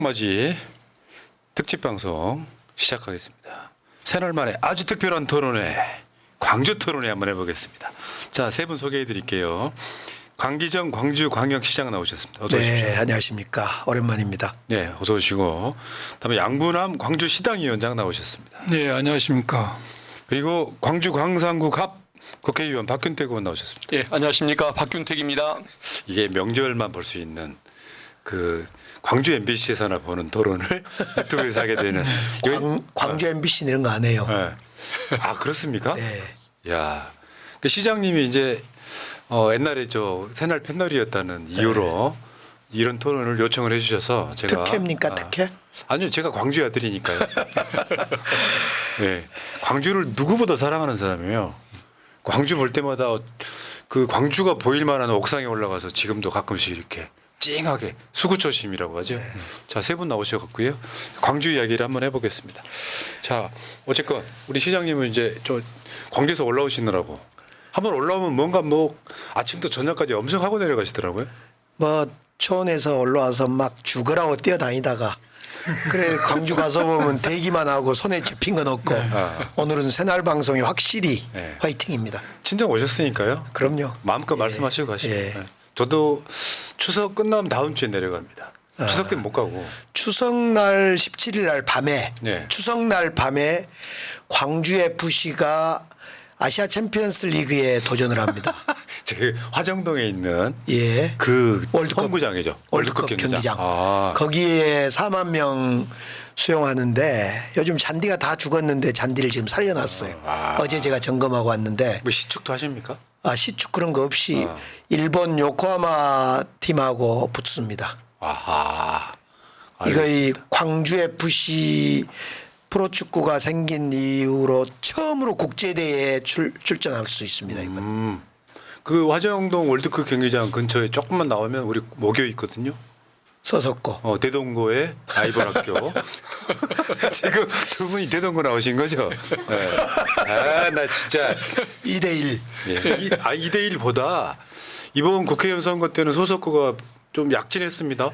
맞이 특집 방송 시작하겠습니다. 새날 만에 아주 특별한 토론회, 광주 토론회 한번 해보겠습니다. 자, 세 분 소개해 드릴게요. 광기정 광주광역시장 나오셨습니다. 어서 오십시오. 네, 안녕하십니까. 오랜만입니다. 네, 어서 오시고. 그다음에 양부남 광주시당위원장 나오셨습니다. 네, 안녕하십니까. 그리고 광주 광산구 갑 국회의원 박균택 의원 나오셨습니다. 예, 안녕하십니까. 박균택입니다. 이게 명절만 볼 수 있는 그 광주 MBC에서나 보는 토론을 유튜브에서 하게 되는 광주 MBC 이런 거 안 해요. 네. 아, 그렇습니까? 네. 야, 그 시장님이 이제 옛날에 저 새날 패널이었다는 이유로 이런 토론을 요청을 해주셔서 제가 특혜입니까, 특혜? 아니요, 제가 광주 아들이니까요. 네, 광주를 누구보다 사랑하는 사람이에요. 광주 볼 때마다 그 광주가 보일 만한 옥상에 올라가서 지금도 가끔씩 이렇게 찡하게 수구초심이라고 하죠. 자, 세 분 나오셔갖고요. 광주 이야기를 한번 해보겠습니다. 자, 어쨌건 우리 시장님은 이제 저 광주에서 올라오시느라고 한번 올라오면 뭔가 뭐 아침부터 저녁까지 엄청 하고 내려가시더라고요. 뭐 초원에서 올라와서 막 죽으라고 뛰어다니다가 그래 광주 가서 보면 대기만 하고 손에 잡힌 건 없고 오늘은 새날 방송이 확실히 네. 화이팅입니다. 친정 오셨으니까요. 그럼요. 마음껏 예. 말씀하시고 가시죠. 예. 네. 저도 추석 끝나면 다음 주에 내려갑니다. 추석 때는 못 가고. 추석날 17일 날 밤에 네. 추석날 밤에 광주 FC가 아시아 챔피언스 리그에 도전을 합니다. 제 화정동에 있는 예. 그 월드컵. 홈구장이죠. 월드컵 경기장. 아. 거기에 4만 명 수용하는데 요즘 잔디가 다 죽었는데 잔디를 지금 살려놨어요. 어제 제가 점검하고 왔는데 뭐 시축도 하십니까? 시축 그런 거 없이 일본 요코하마 팀하고 붙습니다. 아하. 이거 이 알겠습니다. 광주 FC 프로축구가 생긴 이후로 처음으로 국제대회에 출전할 수 있습니다. 이번. 그 화정동 월드컵 경기장 근처에 조금만 나오면 우리 모교 있거든요. 서석고. 대동고의 아이벌학교. 지금 두 분이 대동고 나오신 거죠? 네. 아, 나 진짜 2대1. 예. 2대1보다 이번 국회의원 선거 때는 소속고가 좀 약진했습니다.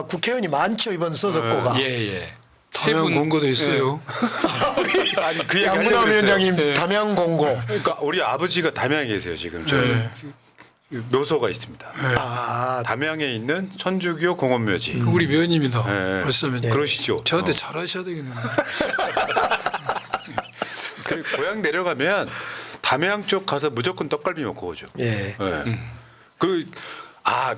국회의원이 많죠 이번 서석고가. 예, 예. 담양 공고도 있어요. 아니 그 얘기 양문남 하려고 그랬어요. 위원장님 담양 공고. 그러니까 우리 아버지가 담양에 계세요 지금. 저는 묘소가 있습니다. 담양에 있는 천주교 공원묘지. 우리 면입니다. 네. 말씀은 그러시죠. 저한테 잘하셔야 되겠네요. 그 고향 내려가면 담양 쪽 가서 무조건 떡갈비 먹고 오죠. 예. 네.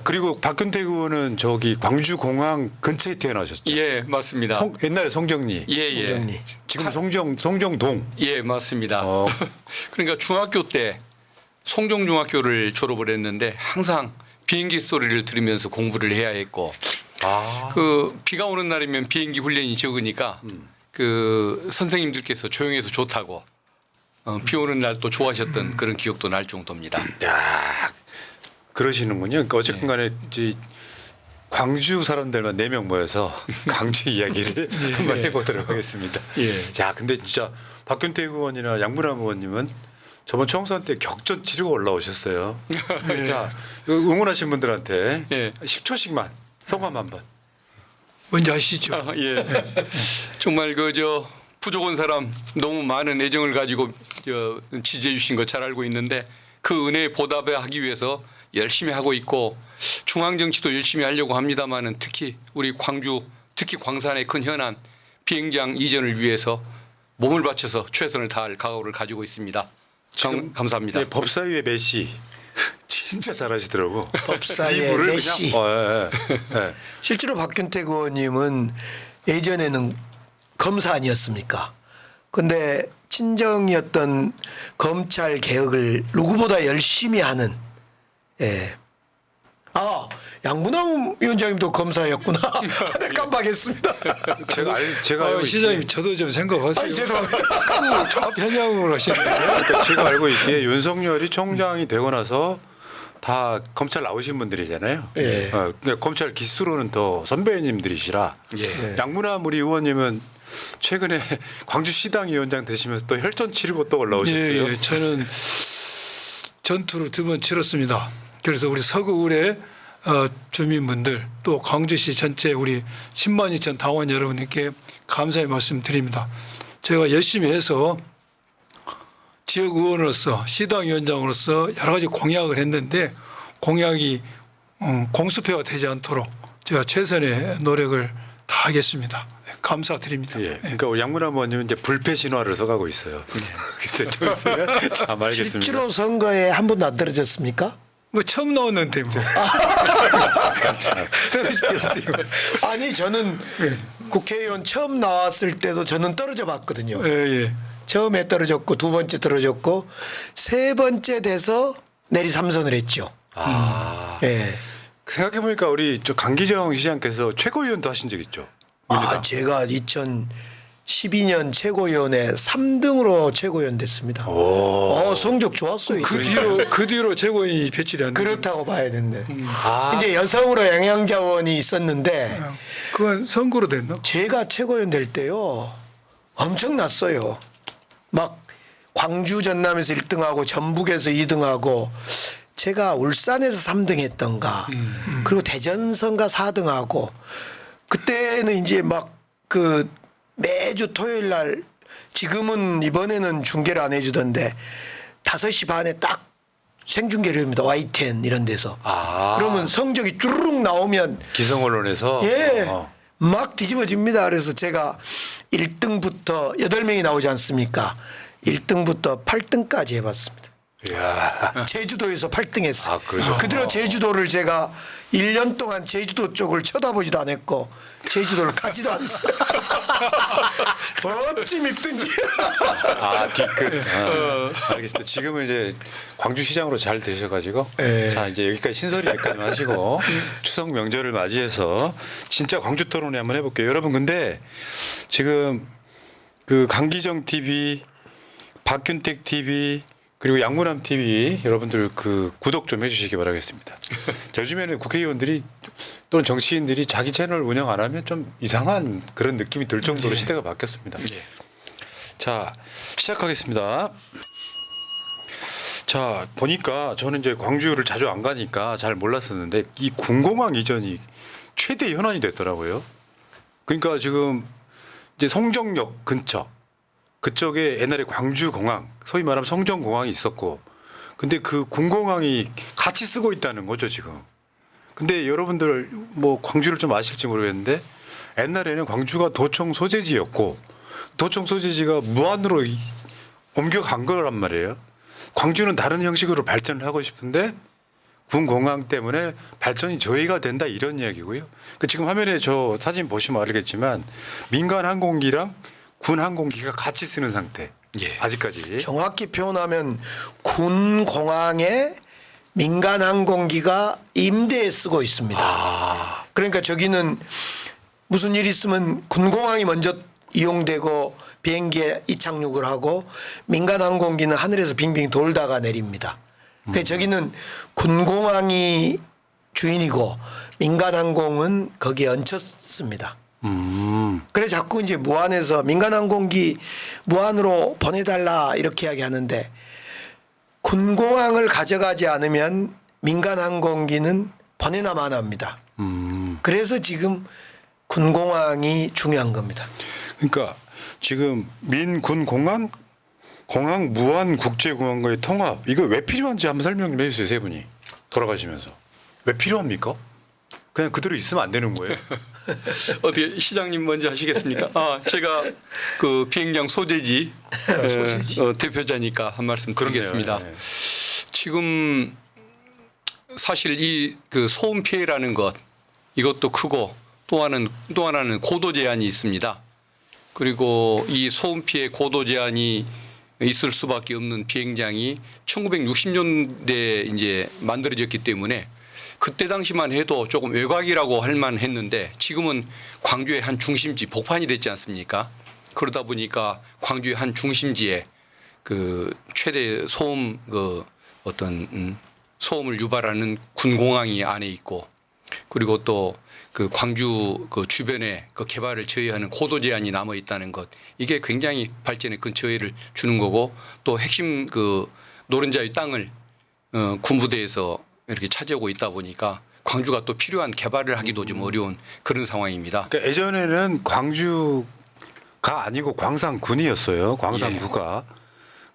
그리고 박균택 의원은 저기 광주공항 근처에 태어나셨죠. 예, 맞습니다. 옛날에 송정리. 예, 예. 송정리. 지금 송정동. 예, 맞습니다. 어. 그러니까 중학교 때 송정중학교를 졸업을 했는데 항상 비행기 소리를 들으면서 공부를 해야 했고 그 비가 오는 날이면 비행기 훈련이 적으니까 그 선생님들께서 조용해서 좋다고 비 오는 날 또 좋아하셨던 그런 기억도 날 정도입니다. 야, 그러시는군요. 그러니까 어쨌든 간에 이제 광주 사람들만 4명 모여서 광주 이야기를 한번 해보도록 하겠습니다. 예. 자, 근데 진짜 박균택 의원이나 양문남 의원님은 저번 총선 때 격전 치르고 올라오셨어요. 자, 응원하신 분들한테 예. 10초씩만 소감 한번. 뭔지 아시죠? 예. 정말 부족 온 사람 너무 많은 애정을 가지고 지지해 주신 거 잘 알고 있는데 그 은혜에 보답하기 위해서 열심히 하고 있고 중앙 정치도 열심히 하려고 합니다만은 특히 우리 광주 특히 광산의 큰 현안 비행장 이전을 위해서 몸을 바쳐서 최선을 다할 각오를 가지고 있습니다. 감사합니다. 네, 법사위의 메시 진짜 잘하시더라고. 법사위의 이분을 메시. 그냥, 실제로 박균택 의원님은 예전에는 검사 아니었습니까? 근데 친정이었던 검찰 개혁을 누구보다 열심히 하는 양문남 위원장님도 검사였구나. 깜빡했습니다. 제가 알고 시장님 저도 좀 생각하세요. 죄송합니다. 편향으로 하시는 거죠? 그러니까 제가 알고 있기에 윤석열이 총장이 되고 나서 다 검찰 나오신 분들이잖아요. 예. 그러니까 검찰 기수로는 더 선배님들이시라. 예. 양문남 우리 의원님은 최근에 광주시당 위원장 되시면서 또 혈전 치르고 또 올라오셨어요. 예, 저는 전투를 2번 치렀습니다. 그래서 우리 서구울에 주민분들 또 광주시 전체 우리 10만 2천 당원 여러분께 감사의 말씀드립니다. 제가 열심히 해서 지역 의원으로서 시당위원장으로서 여러 가지 공약을 했는데 공약이 공수표가 되지 않도록 제가 최선의 노력을 다하겠습니다. 감사드립니다. 예. 그러니까 우리 양문환 의원님은 이제 불패 신화를 써가고 있어요. 근데 좀 있으면 참 알겠습니다. 실제로 선거에 한 번도 안 떨어졌습니까? 뭐 처음 나왔는데 뭐. 아니 저는 국회의원 처음 나왔을 때도 저는 떨어져 봤거든요. 예, 예. 처음에 떨어졌고 두 번째 떨어졌고 세 번째 돼서 내리 3선을 했죠. 예. 생각해 보니까 우리 저 강기정 시장께서 최고위원도 하신 적 있죠. 제가 2012년 최고위원회 3등으로 최고위원 됐습니다. 성적 좋았어요. 그 뒤로 최고위원이 배출이 안 돼요. 그렇다고 봐야 되는데. 이제 여성으로 영양자원이 있었는데 그건 선거로 됐나? 제가 최고위원 될 때요 엄청났어요. 막 광주 전남에서 1등하고 전북에서 2등하고 제가 울산에서 3등 했던가 그리고 대전선가 4등하고 그때는 이제 막 그 매주 토요일 날 지금은 이번에는 중계를 안 해주던데 5시 반에 딱 생중계를 합니다. YTN 이런 데서. 그러면 성적이 쭈르륵 나오면 기성 언론에서 막 뒤집어집니다. 그래서 제가 1등부터 8명이 나오지 않습니까? 1등부터 8등까지 해봤습니다. 이야. 제주도에서 8등 했어요. 그러죠. 그대로 제주도를 제가 1년 동안 제주도 쪽을 쳐다보지도 않았고 제주도를 가지도 않았어요. 어찌 밉든지. 뒤끝. 알겠습니다. 지금은 이제 광주시장으로 잘 되셔가지고 자 이제 여기까지 신설이 여기까지 하시고 추석 명절을 맞이해서 진짜 광주 토론회 한번 해볼게요. 여러분 근데 지금 그 강기정 TV, 박균택 TV 그리고 양문함 TV 여러분들 그 구독 좀 해주시기 바라겠습니다. 요즘에는 국회의원들이 또는 정치인들이 자기 채널 운영 안 하면 좀 이상한 그런 느낌이 들 정도로 시대가 바뀌었습니다. 자 시작하겠습니다. 자 보니까 저는 이제 광주를 자주 안 가니까 잘 몰랐었는데 이 군공항 이전이 최대 현안이 됐더라고요. 그러니까 지금 이제 성정역 근처 그쪽에 옛날에 광주공항 소위 말하면 성정공항이 있었고 근데 그 군공항이 같이 쓰고 있다는 거죠 지금. 근데 여러분들 뭐 광주를 좀 아실지 모르겠는데 옛날에는 광주가 도청 소재지였고 도청 소재지가 무한으로 옮겨간 거란 말이에요. 광주는 다른 형식으로 발전을 하고 싶은데 군공항 때문에 발전이 저해가 된다 이런 이야기고요. 그 지금 화면에 저 사진 보시면 알겠지만 민간 항공기랑 군 항공기가 같이 쓰는 상태. 아직까지. 정확히 표현하면 군 공항에 민간 항공기가 임대에 쓰고 있습니다. 그러니까 저기는 무슨 일 있으면 군 공항이 먼저 이용되고 비행기에 이착륙을 하고 민간 항공기는 하늘에서 빙빙 돌다가 내립니다. 그러니까 저기는 군 공항이 주인이고 민간 항공은 거기에 얹혔습니다. 그래서 자꾸 이제 무안에서 민간항공기 무안으로 보내달라 이렇게 이야기하는데 군공항을 가져가지 않으면 민간항공기는 보내나 마나합니다. 그래서 지금 군공항이 중요한 겁니다. 그러니까 지금 민군공항 공항 무안국제공항과의 통합 이거 왜 필요한지 한번 설명 좀 해주세요. 세 분이 돌아가시면서 왜 필요합니까? 그냥 그대로 있으면 안 되는 거예요. 어떻게 시장님 먼저 하시겠습니까? 제가 그 비행장 소재지, 대표자니까 한 말씀 드리겠습니다. 네. 지금 사실 이 그 소음 피해라는 것 이것도 크고 또 하나는 고도 제한이 있습니다. 그리고 이 소음 피해 고도 제한이 있을 수밖에 없는 비행장이 1960년대에 이제 만들어졌기 때문에 그때 당시만 해도 조금 외곽이라고 할 만했는데 지금은 광주의 한 중심지 복판이 됐지 않습니까? 그러다 보니까 광주의 한 중심지에 그 최대 소음 그 어떤 소음을 유발하는 군공항이 안에 있고 그리고 또 그 광주 그 주변에 그 개발을 저해하는 고도 제한이 남아 있다는 것 이게 굉장히 발전에 큰 저해를 주는 거고 또 핵심 그 노른자의 땅을 군부대에서 이렇게 차지하고 있다 보니까 광주가 또 필요한 개발을 하기도 좀 어려운 그런 상황입니다. 그러니까 예전에는 광주가 아니고 광산군이었어요. 광산구가.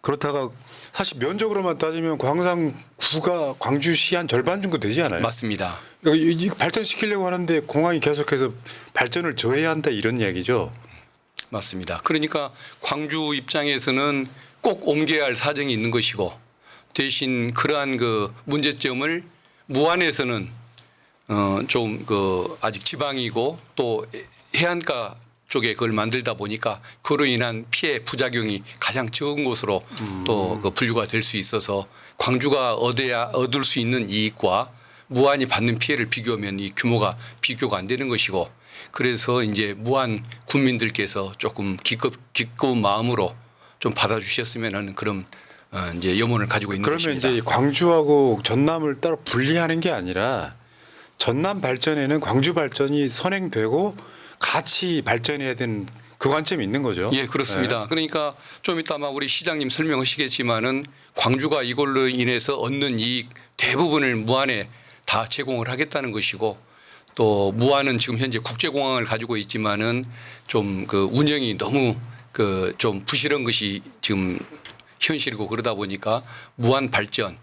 그렇다가 사실 면적으로만 따지면 광산구가 광주시 한 절반 정도 되지 않아요? 맞습니다. 그러니까 이거 발전시키려고 하는데 공항이 계속해서 발전을 저해야 한다 이런 이야기죠. 맞습니다. 그러니까 광주 입장에서는 꼭 옮겨야 할 사정이 있는 것이고 대신 그러한 그 문제점을 무안에서는 좀 그 아직 지방이고 또 해안가 쪽에 그걸 만들다 보니까 그로 인한 피해 부작용이 가장 적은 곳으로 또 그 분류가 될 수 있어서 광주가 얻을 수 있는 이익과 무안이 받는 피해를 비교하면 이 규모가 비교가 안 되는 것이고 그래서 이제 무안 군민들께서 조금 기꺼운 마음으로 좀 받아주셨으면 하는 그런 이제 염원을 가지고 있는 그러면 것입니다. 이제 광주하고 전남을 따로 분리하는 게 아니라 전남 발전에는 광주 발전이 선행되고 같이 발전해야 되는 그 관점이 있는 거죠. 예, 그렇습니다. 그러니까 좀 이따 아마 우리 시장님 설명하시겠지만은 광주가 이걸로 인해서 얻는 이익 대부분을 무안에 다 제공을 하겠다는 것이고 또 무안은 지금 현재 국제공항을 가지고 있지만은 좀 그 운영이 너무 그 좀 부실한 것이 지금 현실이고 그러다 보니까 무안 발전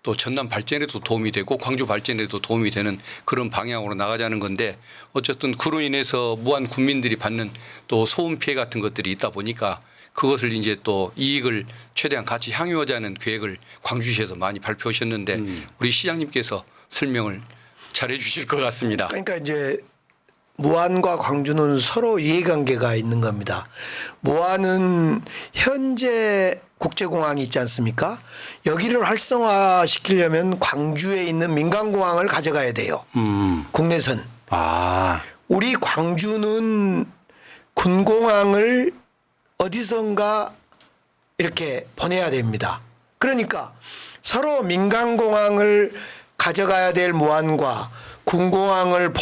또 전남 발전에도 도움이 되고 광주 발전에도 도움이 되는 그런 방향으로 나가자는 건데 어쨌든 그로 인해서 무안 군민들이 받는 또 소음 피해 같은 것들이 있다 보니까 그것을 이제 또 이익을 최대한 같이 향유하자는 계획을 광주시에서 많이 발표하셨는데 우리 시장님께서 설명을 잘해 주실 것 같습니다. 그러니까 이제 무안과 광주는 서로 이해관계가 있는 겁니다. 무안은 현재 국제공항이 있지 않습니까? 여기를 활성화시키려면 광주에 있는 민간공항을 가져가야 돼요. 국내선. 아, 우리 광주는 군공항을 어디선가 이렇게 보내야 됩니다. 그러니까 서로 민간공항을 가져가야 될 무안과 군공항을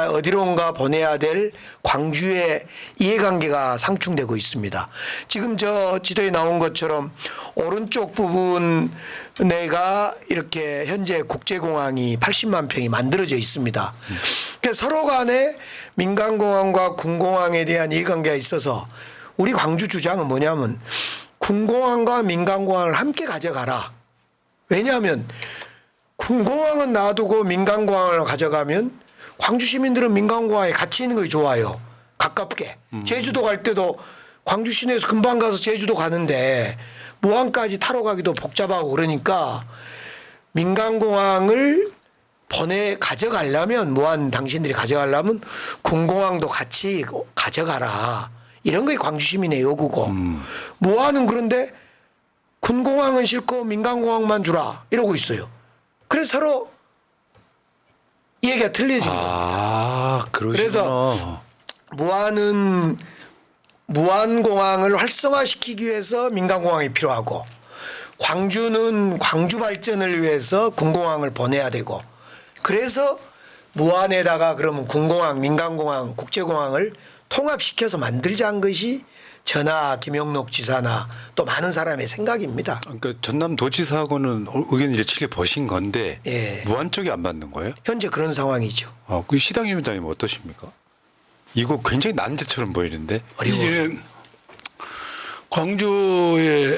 어디론가 보내야 될 광주의 이해관계가 상충되고 있습니다. 지금 저 지도에 나온 것처럼 오른쪽 부분 내가 이렇게 현재 국제공항이 80만 평이 만들어져 있습니다. 그러니까 서로 간에 민간공항과 군공항에 대한 이해관계가 있어서 우리 광주 주장은 뭐냐면 군공항과 민간공항을 함께 가져가라. 왜냐하면 군공항은 놔두고 민간공항을 가져가면 광주 시민들은 민간공항에 같이 있는 것이 좋아요. 가깝게. 제주도 갈 때도 광주 시내에서 금방 가서 제주도 가는데 무안까지 타러 가기도 복잡하고 그러니까 민간공항을 가져가려면 무안 당신들이 가져가려면 군공항도 같이 가져가라. 이런 게 광주 시민의 요구고 무안은 그런데 군공항은 싫고 민간공항만 주라 이러고 있어요. 그래서 서로 얘기가 틀려진 겁니다. 아, 그러시구나. 그래서 무안은 무안공항을 활성화시키기 위해서 민간공항이 필요하고 광주는 광주 발전을 위해서 군공항을 보내야 되고 그래서 무안에다가 그러면 군공항, 민간공항, 국제공항을 통합시켜서 만들자는 것이 저나 김영록 지사나 또 많은 사람의 생각입니다. 그러니까 전남도지사하고는 의견 일치를 보신 건데 예. 무안 쪽이 안 맞는 거예요? 현재 그런 상황이죠. 그 시당위원장님 어떠십니까? 이거 굉장히 난제처럼 보이는데. 이게 광주에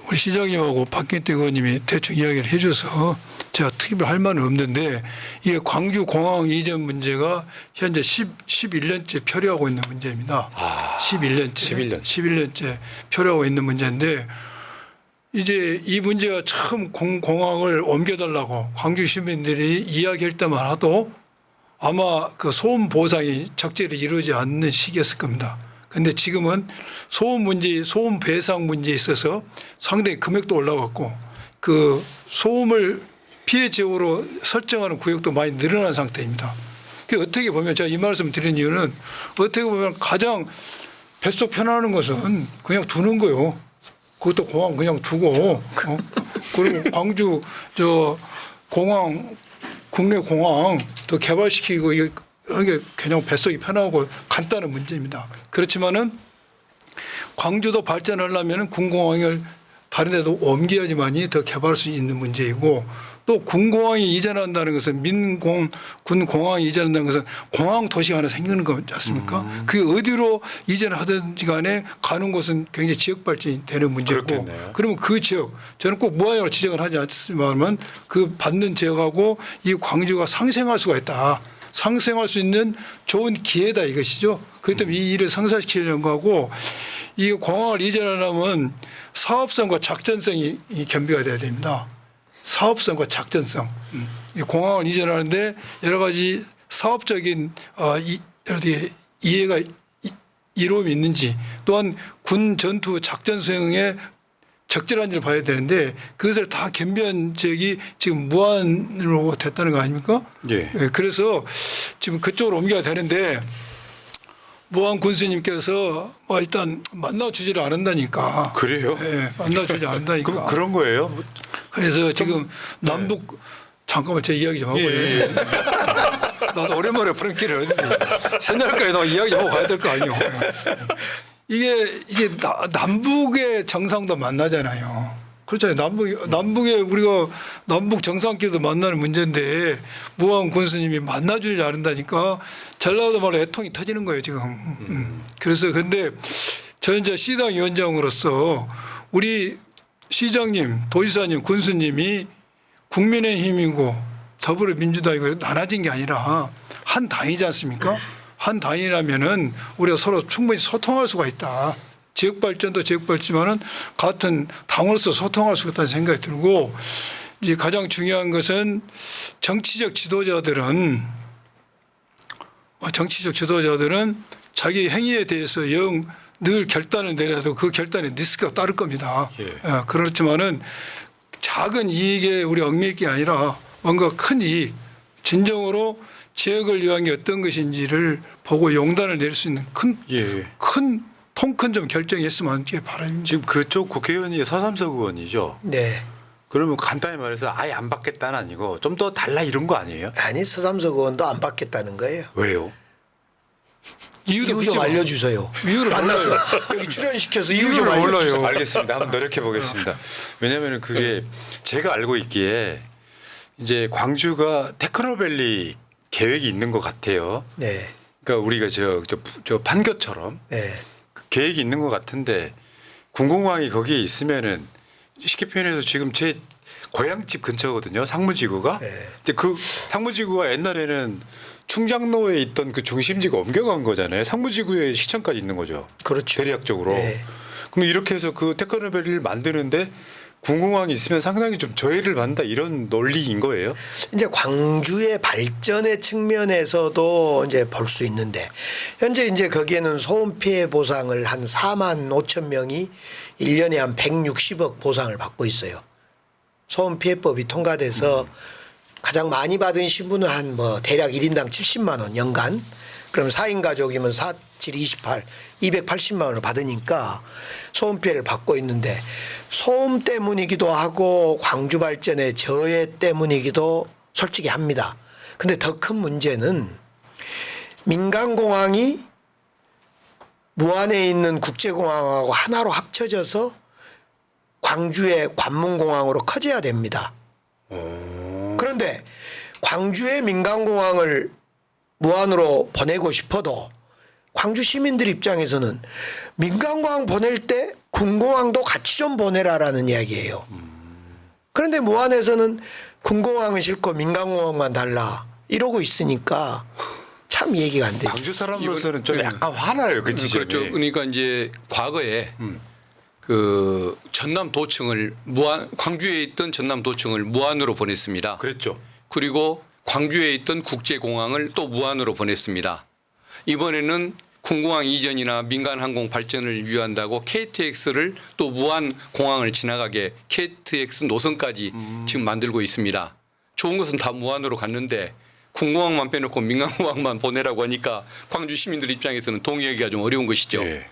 우리 시장님하고 박경태 의원님이 대충 이야기를 해줘서 제가 특별히 할 말은 없는데 이게 광주 공항 이전 문제가 현재 11년째 표류하고 있는 문제입니다. 11년째 표류하고 있는 문제인데 이제 이 문제가 처음 공항을 옮겨달라고 광주 시민들이 이야기할 때만 하도 아마 그 소음 보상이 적절히 이루어지지 않는 시기였을 겁니다. 그런데 지금은 소음 배상 문제에 있어서 상당히 금액도 올라갔고 그 소음을 피해 지역으로 설정하는 구역도 많이 늘어난 상태입니다. 어떻게 보면 제가 이 말씀 드린 이유는 어떻게 보면 가장 뱃속 편안한 것은 그냥 두는 거요. 그것도 공항 그냥 두고 그리고 광주 공항 국내 공항 더 개발시키고 이게 그냥 뱃속이 편하고 간단한 문제입니다. 그렇지만은 광주도 발전하려면 군공항을 다른 데도 옮겨야지만이 더 개발할 수 있는 문제이고 또 군공항이 이전한다는 것은 민공 군공항이 이전한다는 것은 공항 도시가 하나 생기는 거지 않습니까? 그게 어디로 이전하든지 간에 가는 곳은 굉장히 지역 발전이 되는 문제고 그렇겠네요. 그러면 그 지역 저는 꼭 무한으로 지적을 하지 않지만 그 받는 지역하고 이 광주가 상생할 수가 있다. 상생할 수 있는 좋은 기회다 이것이죠. 그렇기 때문에 이 일을 성사시키려는 거고 이 공항을 이전하려면 사업성과 작전성이 겸비가 돼야 됩니다. 사업성과 작전성. 이 공항을 이전하는데 여러 가지 사업적인 이해가 이로움이 있는지 또한 군 전투 작전 수행에 적절한지를 봐야 되는데 그것을 다 겸비한 지역이 지금 무안으로 됐다는 거 아닙니까? 예. 그래서 지금 그쪽으로 옮겨야 되는데 무안 군수님께서 일단 만나주지를 않는다니까. 그래요? 예, 만나주지 않는다니까. 그럼 그런 거예요? 그래서 지금 남북 잠깐만 제 이야기 좀 하고요. 예. 나도 오랜만에 프랭키를 새날까지 나 이야기 좀 하고 가야 될 거 아니에요. 이게 남북의 정상도 만나잖아요. 그렇잖아요. 남북에 우리가 남북 정상끼리도 만나는 문제인데 무한 군수님이 만나주지 않는다니까 전라도 말로 애통이 터지는 거예요 지금. 그래서 근데 저는 이제 시당 위원장으로서 우리 시장님, 도지사님, 군수님이 국민의힘이고 더불어민주당이고 나눠진 게 아니라 한 당이지 않습니까? 한 당이라면은 우리가 서로 충분히 소통할 수가 있다. 지역 발전도 지역 발전지만은 같은 당으로서 소통할 수 있다는 생각이 들고 이제 가장 중요한 것은 정치적 지도자들은 자기 행위에 대해서 늘 결단을 내려도 그 결단에 리스크가 따를 겁니다. 예. 그렇지만은 작은 이익에 우리 얽매일 게 아니라 뭔가 큰 이익, 진정으로 지역을 위한 게 어떤 것인지를 보고 용단을 내릴 수 있는 큰 통 큰 좀 결정했으면 하는 바람입니다. 지금 그쪽 국회의원이 서삼석 의원이죠. 네. 그러면 간단히 말해서 아예 안 받겠다는 아니고 좀 더 달라 이런 거 아니에요? 아니 서삼석 의원도 안 받겠다는 거예요. 왜요? 이유도 이유 좀 알려주세요. 이유를 만나서 여기 출연시켜서 이유 좀 알려주세요. 알겠습니다. 한번 노력해 보겠습니다. 왜냐하면 그게 제가 알고 있기에 이제 광주가 테크노밸리 계획이 있는 것 같아요. 네. 그러니까 우리가 저 판교처럼 네. 계획이 있는 것 같은데 군공항이 거기에 있으면은 쉽게 표현해서 지금 제 고향집 근처거든요. 상무지구가. 네. 근데 그 상무지구가 옛날에는 충장로에 있던 그 중심지가 옮겨간 거잖아요. 상무지구에 시청까지 있는 거죠. 그렇죠. 대략적으로. 네. 그럼 이렇게 해서 그 테크노밸리를 만드는데 군공항이 있으면 상당히 좀 저해를 받는다 이런 논리인 거예요. 이제 광주의 발전의 측면에서도 이제 볼 수 있는데 현재 이제 거기에는 소음 피해 보상을 한 4만 5천 명이 1년에 한 160억 보상을 받고 있어요. 소음 피해법이 통과돼서 가장 많이 받은 신분은 한 대략 1인당 70만 원 연간. 그럼 4인 가족이면 4, 7, 28, 280만 원을 받으니까 소음 피해를 받고 있는데 소음 때문이기도 하고 광주 발전의 저해 때문이기도 솔직히 합니다. 근데 더 큰 문제는 민간공항이 무안에 있는 국제공항하고 하나로 합쳐져서 광주의 관문공항으로 커져야 됩니다. 그런데 광주의 민간공항을 무안으로 보내고 싶어도 광주 시민들 입장에서는 민간공항 보낼 때 군공항도 같이 좀 보내라라는 이야기예요. 그런데 무안에서는 군공항은 싫고 민간공항만 달라 이러고 있으니까 참 얘기가 안 되죠. 광주 사람으로서는 좀 약간 화나요, 그 지점이. 그렇죠. 그러니까 이제 과거에 그 전남도청을 광주에 있던 전남도청을 무안으로 보냈습니다. 그랬죠. 그리고 광주에 있던 국제공항을 또 무안으로 보냈습니다. 이번에는 군공항 이전이나 민간 항공 발전을 위한다고 KTX를 또 무안 공항을 지나가게 KTX 노선까지 지금 만들고 있습니다. 좋은 것은 다 무안으로 갔는데 군공항만 빼놓고 민간공항만 보내라고 하니까 광주 시민들 입장에서는 동의하기가 좀 어려운 것이죠. 예.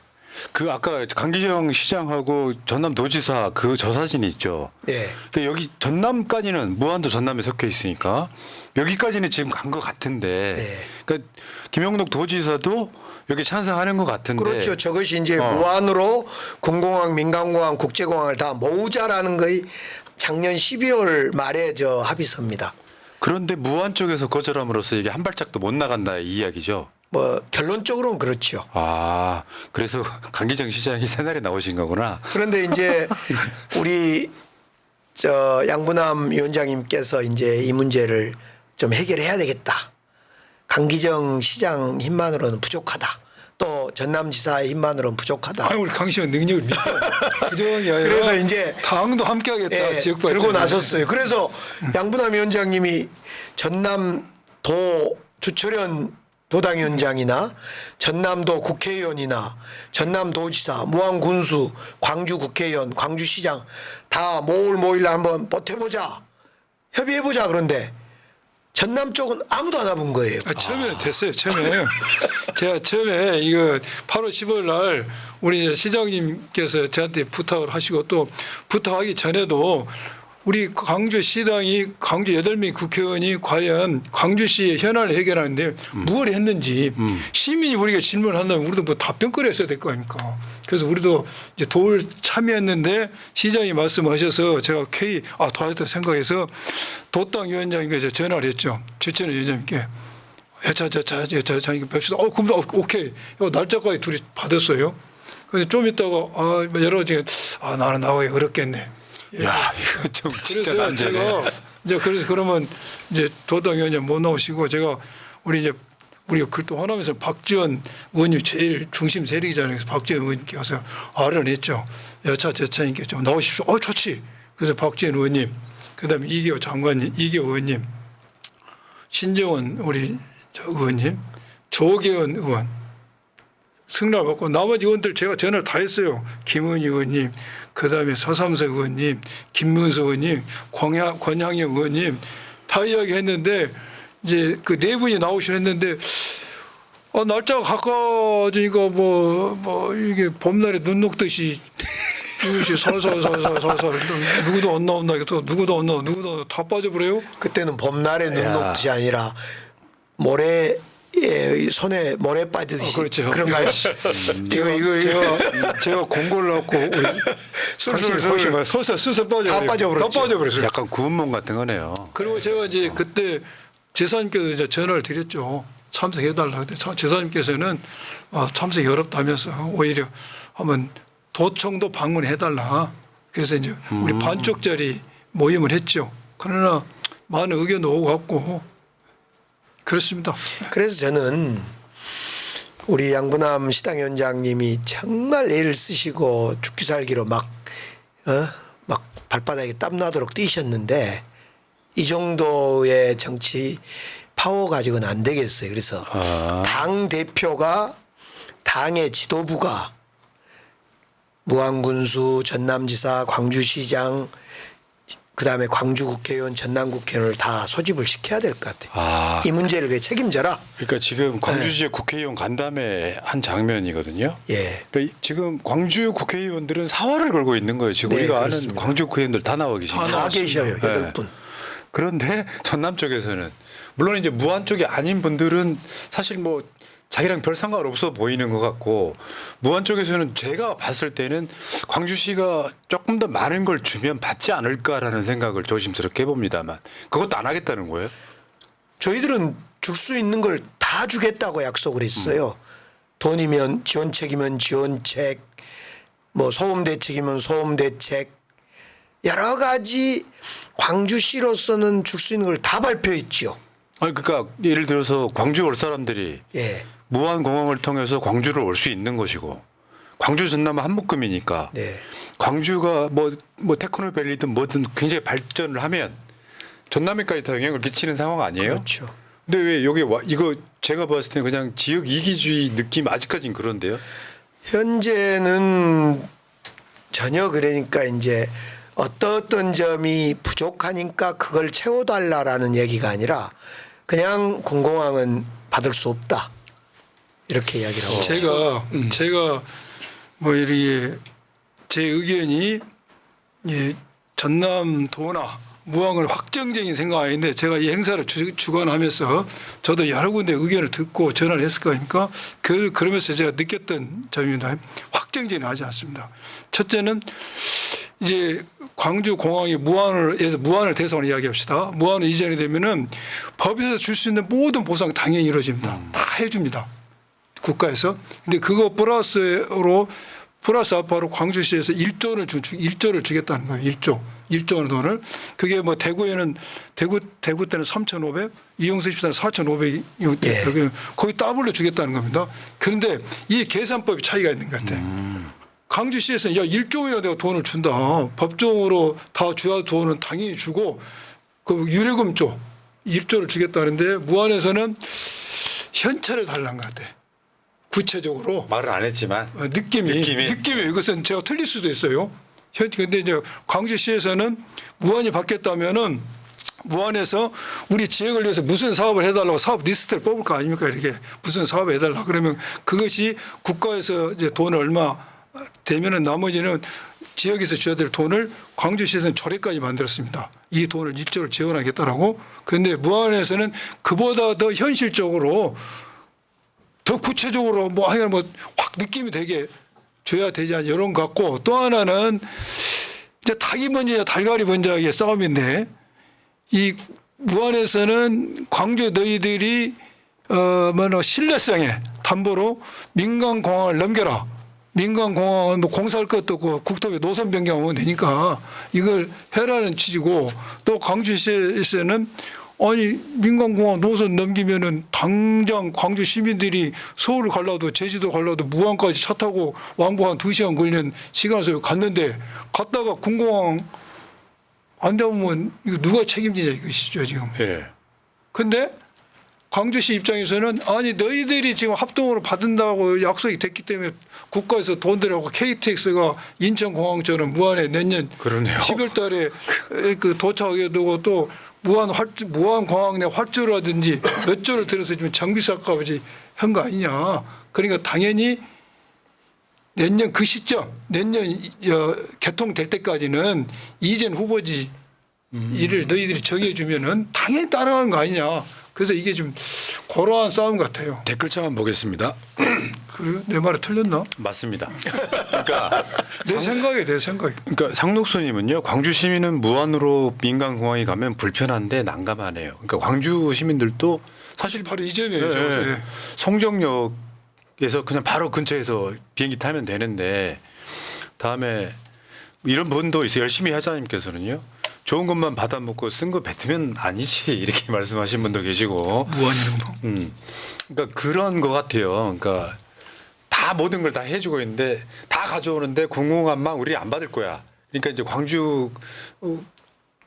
그 아까 강기정 시장하고 전남도지사 그 저 사진이 있죠. 네. 그 여기 전남까지는 무안도 전남에 섞여 있으니까 여기까지는 지금 간 것 같은데. 네. 그러니까 김영록 도지사도 여기 찬성하는 것 같은데. 그렇죠. 저것이 이제 무안으로 군공항, 민간공항, 국제공항을 다 모으자라는 거의 작년 12월 말에 저 합의서입니다. 그런데 무안 쪽에서 거절함으로써 이게 한 발짝도 못 나간다 이 이야기죠. 뭐 결론적으로는 그렇죠. 아, 그래서 강기정 시장이 새날에 나오신 거구나. 그런데 이제 우리 저 양부남 위원장님께서 이제 이 문제를 좀 해결해야 되겠다. 강기정 시장 힘만으로는 부족하다. 또 전남지사의 힘만으로는 부족하다. 아니 우리 강 씨는 능력을 믿어. 그정이 아니라 그래서 이제 당도 함께하겠다. 예, 지역 들고 발전에. 나섰어요. 그래서 양부남 위원장님이 전남도 주철현 도당위원장이나 전남도 국회의원이나 전남도지사, 무안군수, 광주 국회의원, 광주시장 다 모일 한번 버텨보자. 협의해보자. 그런데 전남 쪽은 아무도 안 와본 거예요. 처음에는 됐어요. 처음에 제가 처음에 이거 8월 15일 날 우리 시장님께서 저한테 부탁을 하시고 또 부탁하기 전에도 우리 광주시당이 광주 8명 국회의원이 과연 광주시의 현안을 해결하는데 무엇을 했는지 시민이 우리가 질문을 한다면 우리도 뭐 답변거리 했어야 될 거 아닙니까. 그래서 우리도 이제 도울 참여했는데 시장이 말씀하셔서 제가 도와줬다 생각해서 도당 위원장님께 이제 전화를 했죠. 주천의 위원장님께. 자, 이거 뵙시다. 그럼 오케이. 이거 날짜까지 둘이 받았어요. 근데 좀 있다가 여러 가지 나는 나가기 어렵겠네. 야, 이거 좀 진짜 그래서 난제네. 제가 이제 그래서 그러면 이제 도당위원장 못 나오시고 제가 우리가 글도 호남에서 박지원 의원님 제일 중심 세력이잖아요. 그래서 박지원 의원님께 와서 아련했죠. 여차 저차님께 좀 나오십시오. 좋지. 그래서 박지원 의원님, 그다음에 이계호 장관님, 이계호 의원님, 신정원 우리 의원님, 조계원 의원 승낙 받고 나머지 의원들 제가 전화를 다 했어요. 김은희 의원님, 그다음에 서삼석 의원님, 김문수 의원님, 권향영 의원님 다 이야기했는데 이제 그 네 분이 나오시려 했는데 날짜가 가까워지니까 뭐 이게 봄날에 눈 녹듯이 이것이 살살 누구도 안 나온다 또 누구도 안 나와 누구도 다 빠져버려요. 그때는 봄날에 눈 녹듯이 아니라 모래 손에 모래 빠지듯이 그렇죠. 그런가요? 제가 공고를 갖고 솔솔 빠져버렸어요. 약간 구운 몸 같은 거네요. 그리고 제가 이제 그때 제사님께서 이제 전화를 드렸죠. 참석해달라. 근데 제사님께서는 참석이 어렵다면서 오히려 한번 도청도 방문해달라. 그래서 이제 우리 반쪽짜리 모임을 했죠. 그러나 많은 의견도 오고 갔고 그렇습니다. 그래서 저는 우리 양부남 시당위원장님이 정말 애를 쓰시고 죽기 살기로 막 발바닥에 땀나도록 뛰셨는데 이 정도의 정치 파워 가지고는 안 되겠어요. 그래서 당 대표가 당의 지도부가 무안군수, 전남지사, 광주시장, 그다음에 광주국회의원, 전남국회의원을 다 소집을 시켜야 될 것 같아요. 이 문제를 왜 책임져라. 그러니까 지금 광주 지역 국회의원 간담회 한 장면이거든요. 예. 그러니까 지금 광주 국회의원들은 사활을 걸고 있는 거예요. 지금 네, 우리가 그렇습니다. 아는 광주 국회의원들 다 나와 계십니다. 다 계셔요. 8분. 그런데 전남 쪽에서는 물론 이제 무안 쪽이 아닌 분들은 사실 뭐 자기랑 별 상관없어 보이는 것 같고 무안 쪽에서는 제가 봤을 때는 광주시가 조금 더 많은 걸 주면 받지 않을까라는 생각을 조심스럽게 해봅니다만 그것도 안 하겠다는 거예요? 저희들은 줄 수 있는 걸 다 주겠다고 약속을 했어요. 돈이면 지원책이면 지원책, 뭐 소음 대책이면 소음 대책, 여러 가지 광주시로서는 줄 수 있는 걸 다 발표했죠. 아니 그러니까 예를 들어서 광주 올 사람들이 예. 무안공항을 통해서 광주를 올 수 있는 것이고 광주 전남은 한 묶음이니까 네. 광주가 뭐 테크노밸리든 뭐든 굉장히 발전을 하면 전남에까지 다 영향을 끼치는 상황 아니에요? 그렇죠. 근데 왜 여기 이거 제가 봤을 때 그냥 지역 이기주의 느낌 아직까지는 그런데요? 현재는 전혀 그러니까 이제 어떤 점이 부족하니까 그걸 채워달라라는 얘기가 아니라 그냥 군공항은 받을 수 없다. 이렇게 이야기를 하고 제가 뭐 이렇게 제 의견이 전남도나 무항을 확정적인 생각 아닌데 제가 이 행사를 주관하면서 저도 여러 군데 의견을 듣고 전화를 했을 거니까 그러면서 제가 느꼈던 점입니다. 확정적인 하지 않습니다. 첫째는 이제 광주 공항이 무안을 대상으로 이야기합시다. 무안을 이전이 되면은 법에서 줄 수 있는 모든 보상 당연히 이루어집니다. 다 해줍니다. 국가에서. 근데 그거 플러스로 플러스 알파로 광주시에서 1조를 주겠다는 거예요. 1조 원 돈을. 그게 뭐 대구에는 대구 때는 3,500, 이용수 집사는 4,500, 예. 여기는 거의 더블로 주겠다는 겁니다. 그런데 이 계산법이 차이가 있는 것 같아요. 광주시에서는 야 1조 원이나 내가 돈을 준다. 법정으로 다 줘야 돈은 당연히 주고 그 유례금 쪽 1조를 주겠다는데 무안에서는 현찰을 달라는 것 같아. 구체적으로 말을 안 했지만 느낌이 이것은 제가 틀릴 수도 있어요. 근데 이제 광주시에서는 무안이 받겠다면은 무안에서 우리 지역을 위해서 무슨 사업을 해달라고 사업 리스트를 뽑을 거 아닙니까? 이렇게 무슨 사업을 해달라 그러면 그것이 국가에서 이제 돈을 얼마 되면은 나머지는 지역에서 줘야 될 돈을 광주시에서는 조례까지 만들었습니다. 이 돈을 1조를 지원하겠다라고. 그런데 무안에서는 그보다 더 현실적으로 더 구체적으로 뭐 하여간 뭐 확 느낌이 되게 줘야 되지 않냐 이런 것 같고 또 하나는 이제 닭이 먼저냐 달걀이 먼저의 싸움인데 이 무안에서는 광주 너희들이 신뢰성에 담보로 민간공항을 넘겨라. 민간공항은 뭐 공사할 것도 없고 국토부 노선 변경하면 되니까 이걸 해라는 취지고 또 광주시에서는 아니 민간공항 노선 넘기면은 당장 광주 시민들이 서울을 가려도 제주도 가려도 무안까지 차 타고 왕복 한 2시간 걸리는 시간에서 갔는데 갔다가 군공항 안 되면 이거 누가 책임지냐 이것이죠 지금. 예. 근데 광주시 입장에서는 아니 너희들이 지금 합동으로 받는다고 약속이 됐기 때문에 국가에서 돈 들여고 KTX가 인천공항처럼 무안에 내년 그러네요. 10월 달에 그 도착하게 되고 또 무안 공항 내 활주라든지 몇 조를 들여서 지금 장비 삭감까지 한 거 아니냐. 그러니까 당연히 내년 그 시점 내년 개통될 때까지는 이전 후보지 이를 너희들이 정해주면은 당연히 따라가는 거 아니냐. 그래서 이게 좀 고러한 싸움 같아요. 댓글창 보겠습니다. 그래요? 내 말이 틀렸나? 맞습니다. 그러니까 내 생각에 그러니까 상록수님은요. 광주 시민은 무안으로 민간 공항에 가면 불편한데 난감하네요. 그러니까 광주 시민들도 사실 바로 이 점이에요. 예, 예. 성정역에서 그냥 바로 근처에서 비행기 타면 되는데 다음에 이런 분도 있어요. 열심히 하자님께서는요. 좋은 것만 받아먹고 쓴 거 뱉으면 아니지 이렇게 말씀하신 분도 계시고. 무안이라는 거. 그러니까 그런 것 같아요. 그러니까 다 모든 걸 다 해주고 있는데 다 가져오는데 공공함만 우리 안 받을 거야. 그러니까 이제 광주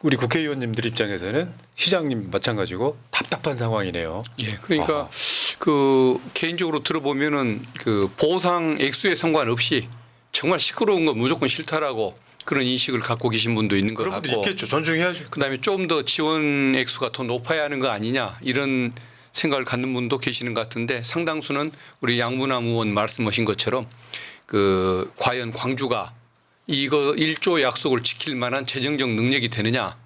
우리 국회의원님들 입장에서는 시장님 마찬가지고 답답한 상황이네요. 예, 그러니까 그 개인적으로 들어보면은 그 보상 액수에 상관없이 정말 시끄러운 건 무조건 싫다라고 그런 인식을 갖고 계신 분도 있는 것 그런 분도 같고, 있겠죠. 존중해야죠. 그다음에 좀 더 지원 액수가 더 높아야 하는 거 아니냐 이런 생각을 갖는 분도 계시는 것 같은데 상당수는 우리 양문남 의원 말씀하신 것처럼 그 과연 광주가 이거 1조 약속을 지킬 만한 재정적 능력이 되느냐,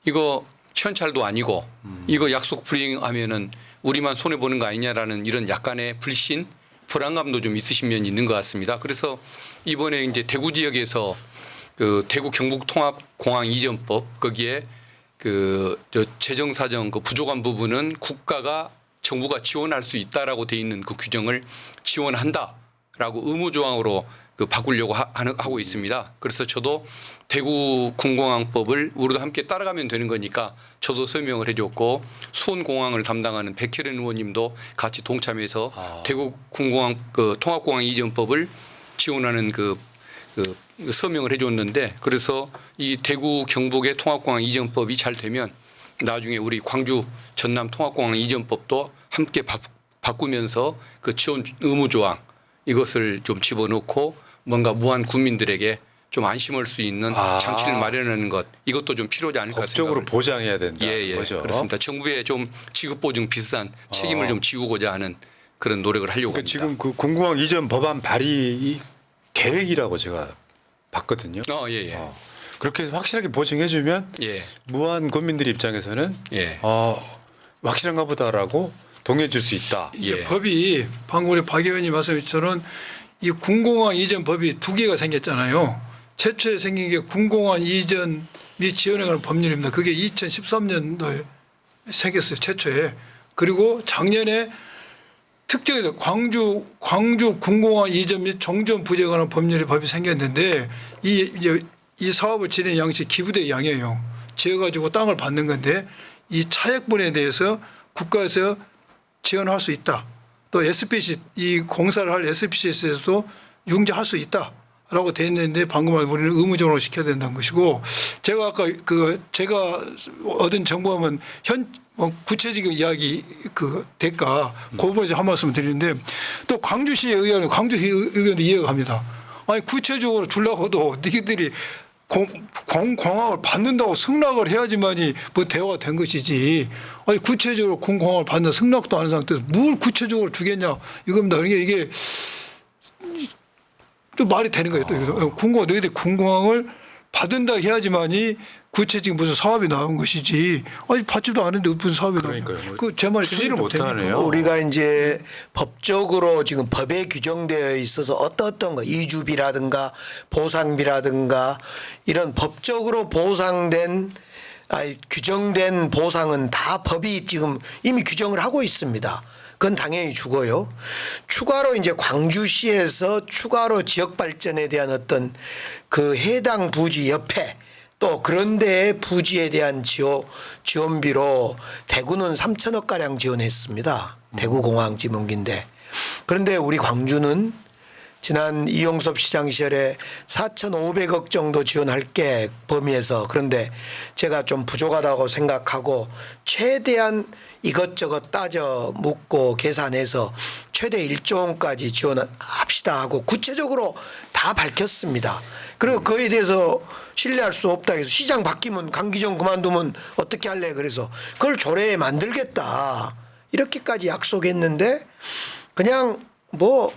이거 현찰도 아니고 이거 약속 불이행하면은 우리만 손해 보는 거 아니냐라는 이런 약간의 불신, 불안감도 좀 있으신 면이 있는 것 같습니다. 그래서 이번에 이제 대구 지역에서 그 대구 경북통합공항 이전법 거기에 그 재정 사정 그 부족한 부분은 국가가 정부가 지원할 수 있다라고 돼 있는 그 규정을 지원한다라고 의무 조항으로 그 바꾸려고 하고 있습니다. 그래서 저도 대구 군공항법을 우리도 함께 따라가면 되는 거니까 저도 설명을 해줬고 수원공항을 담당하는 백혜련 의원님도 같이 동참해서 대구 군공항 그 통합공항 이전법을 지원하는 그 서명을 해줬는데, 그래서 이 대구 경북의 통합공항 이전법이 잘 되면 나중에 우리 광주 전남 통합공항 이전법도 함께 바꾸면서 그 지원 의무 조항 이것을 좀 집어넣고 뭔가 무한 국민들에게 좀 안심할 수 있는 장치를 마련하는 것, 이것도 좀 필요하지 않을까 법적으로 생각합니다. 보장해야 된다. 예, 그죠? 그렇습니다. 정부의 좀 지급 보증 비슷한 책임을 좀 지우고자 하는 그런 노력을 하려고 그러니까 합니다. 지금 그 군공항 이전 법안 발의 계획이라고 제가 봤거든요. 예. 그렇게 해서 확실하게 보증해주면 예. 무한 국민들 입장에서는 예. 확실한가 보다라고 동의해줄 수 있다. 이게 예. 법이 방금 우리 박 의원님 말씀처럼 이 군공항 이전 법이 두 개가 생겼잖아요. 최초에 생긴 게 군공항 이전 및 지원에 관한 법률입니다. 그게 2013년도에 생겼어요. 최초에. 그리고 작년에 특정해서 광주 군공항 이전 및 종전 부지에 관한 법이 생겼는데 이 사업을 진행 양식 기부대 양이에요. 지어가지고 땅을 받는 건데 이 차액분에 대해서 국가에서 지원할 수 있다. 또 SPC 이 공사를 할 SPC에서도 융자할 수 있다라고 돼 있는데 방금 말 우리는 의무적으로 시켜야 된다는 것이고 제가 아까 제가 얻은 정보하면 구체적인 이야기 대가 그 부분에서 한 말씀 드리는데 또 광주시의 의견도 이해가 갑니다. 아니 구체적으로 주려고도 니들이 공항을 받는다고 승낙을 해야지만이 뭐 대화가 된 것이지. 아니 구체적으로 공항을 받는 승낙도 안 한 상태에서 뭘 구체적으로 주겠냐 이겁니다. 그러니까 이게 또 말이 되는 거예요. 또 너희들 군공항을 받은다 해야지만이 구체적인 무슨 사업이 나온 것이지. 아니 받지도 않은데 무슨 사업이 나온 그러니까요. 제 말이 추진을 못 하네요. 우리가 이제 법적으로 지금 법에 규정되어 있어서 어떤 거 이주비라든가 보상비라든가 이런 법적으로 보상된 규정된 보상은 다 법이 지금 이미 규정을 하고 있습니다. 그건 당연히 주고요. 추가로 이제 광주시에서 추가로 지역 발전에 대한 어떤 그 해당 부지 옆에 또 그런 데의 부지에 대한 지원비로 대구는 3천억 가량 지원했습니다. 대구공항 지문기인데. 그런데 우리 광주는 지난 이용섭 시장 시절에 4,500억 정도 지원할게 범위에서 그런데 제가 좀 부족하다고 생각하고 최대한 이것저것 따져 묻고 계산해서 최대 1조 원까지 지원합시다 하고 구체적으로 다 밝혔습니다. 그리고 그에 대해서 신뢰할 수 없다 해서 시장 바뀌면 강기정 그만두면 어떻게 할래 그래서 그걸 조례에 만들겠다 이렇게까지 약속했는데 그냥 뭐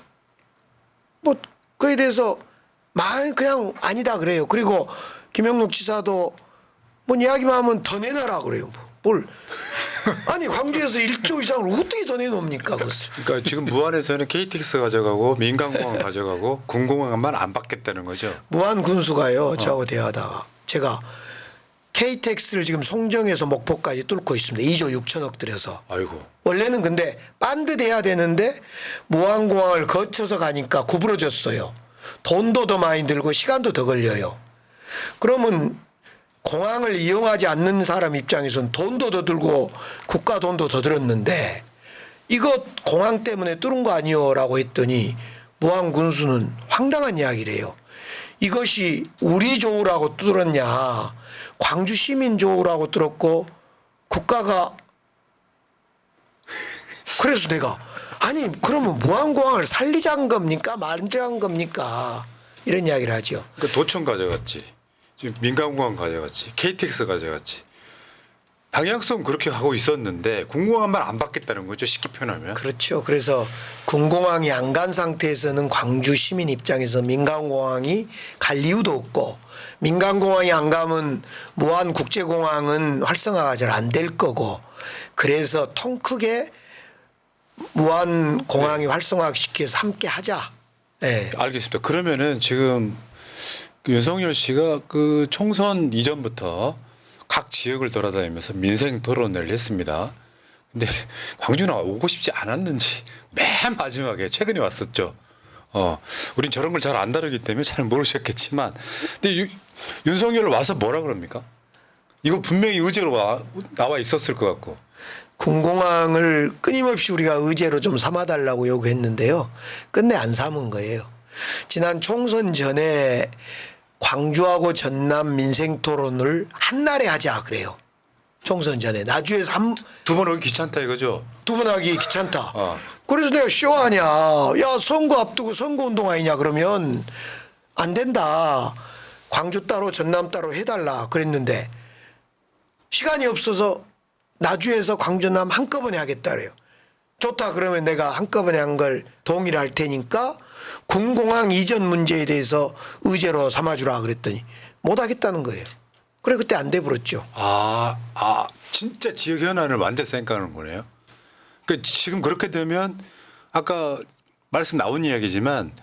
그에 대해서 그냥 아니다 그래요. 그리고 김영록 지사도 뭐 이야기만 하면 더 내놔라 그래요. 뭘 아니 광주에서 1조 이상을 어떻게 더 내놓습니까 그것을. 그러니까 지금 무안에서는 KTX 가져가고 민간공항 가져가고 군공항만 안 받겠다는 거죠. 무안 군수가요 저하고 대화하다가 제가 KTX를 지금 송정에서 목포까지 뚫고 있습니다. 2조 6천억 들여서. 아이고. 원래는 근데 반드돼야 되는데 무안공항을 거쳐서 가니까 구부러졌어요. 돈도 더 많이 들고 시간도 더 걸려요. 그러면 공항을 이용하지 않는 사람 입장에서는 돈도 더 들고 국가 돈도 더 들었는데 이거 공항 때문에 뚫은 거 아니요라고 했더니 무안 군수는 황당한 이야기래요. 이것이 우리 조우라고 뚫었냐 광주 시민 조우라고 뚫었고 국가가 그래서 내가 아니 그러면 무안공항을 살리자는 겁니까 말자는 겁니까 이런 이야기를 하죠. 그러니까 도청 가져갔지. 지금 민간공항 가져갔지. KTX 가져갔지. 방향성 그렇게 하고 있었는데 군공항만 안 받겠다는 거죠. 쉽게 표현하면. 그렇죠. 그래서 군공항이 안 간 상태에서는 광주 시민 입장에서 민간공항이 갈 이유도 없고 민간공항이 안 가면 무안국제공항은 활성화가 잘 안 될 거고 그래서 통 크게 무안공항이 활성화시켜서 함께 하자. 네. 알겠습니다. 그러면은 지금 윤석열 씨가 그 총선 이전부터 각 지역을 돌아다니면서 민생 토론을 했습니다. 근데 광주는 오고 싶지 않았는지 맨 마지막에 최근에 왔었죠. 우린 저런 걸 잘 안 다루기 때문에 잘 모르셨겠지만 근데 윤석열 와서 뭐라 그럽니까? 이거 분명히 의제로 나와 있었을 것 같고. 군공항을 끊임없이 우리가 의제로 좀 삼아달라고 요구했는데요. 끝내 안 삼은 거예요. 지난 총선 전에 광주하고 전남 민생 토론을 한날에 하자 그래요. 총선 전에. 나주에서 두 번 오기 귀찮다 이거죠? 두 번 하기 귀찮다. 그래서 내가 쇼하냐. 야 선거 앞두고 선거운동 아니냐 그러면 안 된다. 광주 따로 전남 따로 해달라 그랬는데 시간이 없어서 나주에서 광주 전남 한꺼번에 하겠다 그래요. 좋다 그러면 내가 한꺼번에 한 걸 동의를 할 테니까 군공항 이전 문제에 대해서 의제로 삼아주라 그랬더니 못하겠다는 거예요. 그래 그때 안 돼버렸죠. 진짜 지역 현안을 완전 생각하는 거네요. 그러니까 지금 그렇게 되면 아까 말씀 나온 이야기지만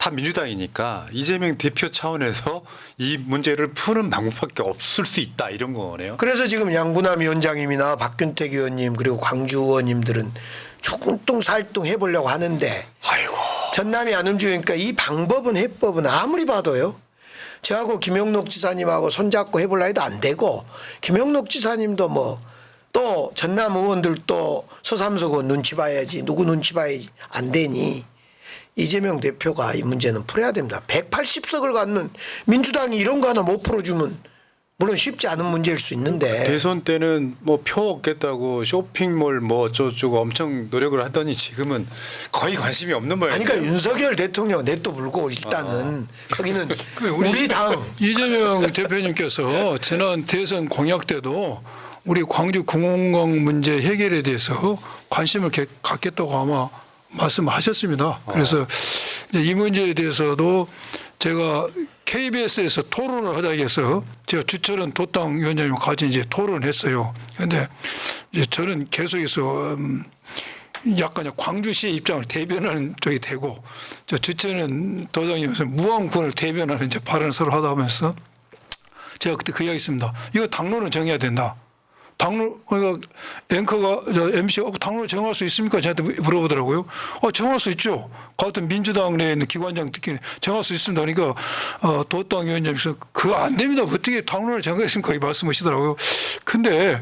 다 민주당이니까 이재명 대표 차원에서 이 문제를 푸는 방법밖에 없을 수 있다 이런 거네요. 그래서 지금 양분남 위원장님이나 박균택 의원님 그리고 광주 의원님들은 죽뚱살뚱 해보려고 하는데 아이고. 전남이 안 움직이니까 이 방법은 해법은 아무리 봐도요. 저하고 김용록 지사님하고 손잡고 해볼라 해도 안 되고 김용록 지사님도 뭐 또 전남 의원들도 서삼석 의원 눈치 봐야지 누구 눈치 봐야지 안 되니 이재명 대표가 이 문제는 풀어야 됩니다. 180석을 갖는 민주당이 이런 거 하나 못 풀어주면 물론 쉽지 않은 문제일 수 있는데 대선 때는 뭐 표 얻겠다고 쇼핑몰 뭐 어쩌고 엄청 노력을 하더니 지금은 거의 관심이 없는 모양이에요. 그러니까 윤석열 대통령 냅둬 불고 일단은 거기는 우리 당 이재명 대표님께서 지난 대선 공약 때도 우리 광주 공공강 문제 해결에 대해서 관심을 갖겠다고 아마 말씀하셨습니다. 그래서 이 문제에 대해서도 제가 KBS에서 토론을 하자 해서 제가 주철은 도당 위원장님 같이 이제 토론을 했어요. 그런데 이제 저는 계속해서 약간 광주시의 입장을 대변하는 쪽이 되고 저 주철은 도당이면서 무안군을 대변하는 이제 발언을 서로 하다 보면서 제가 그때 그 이야기했습니다. 이거 당론을 정해야 된다. 당론, 그러니까 앵커가, MC가 당론을 정할 수 있습니까? 저한테 물어보더라고요. 정할 수 있죠. 같은 민주당 내에 있는 기관장 특히 정할 수 있습니다. 그러니까, 도당 위원장께서 그거 안 됩니다. 어떻게 당론을 정하겠습니까? 이 말씀하시더라고요. 근데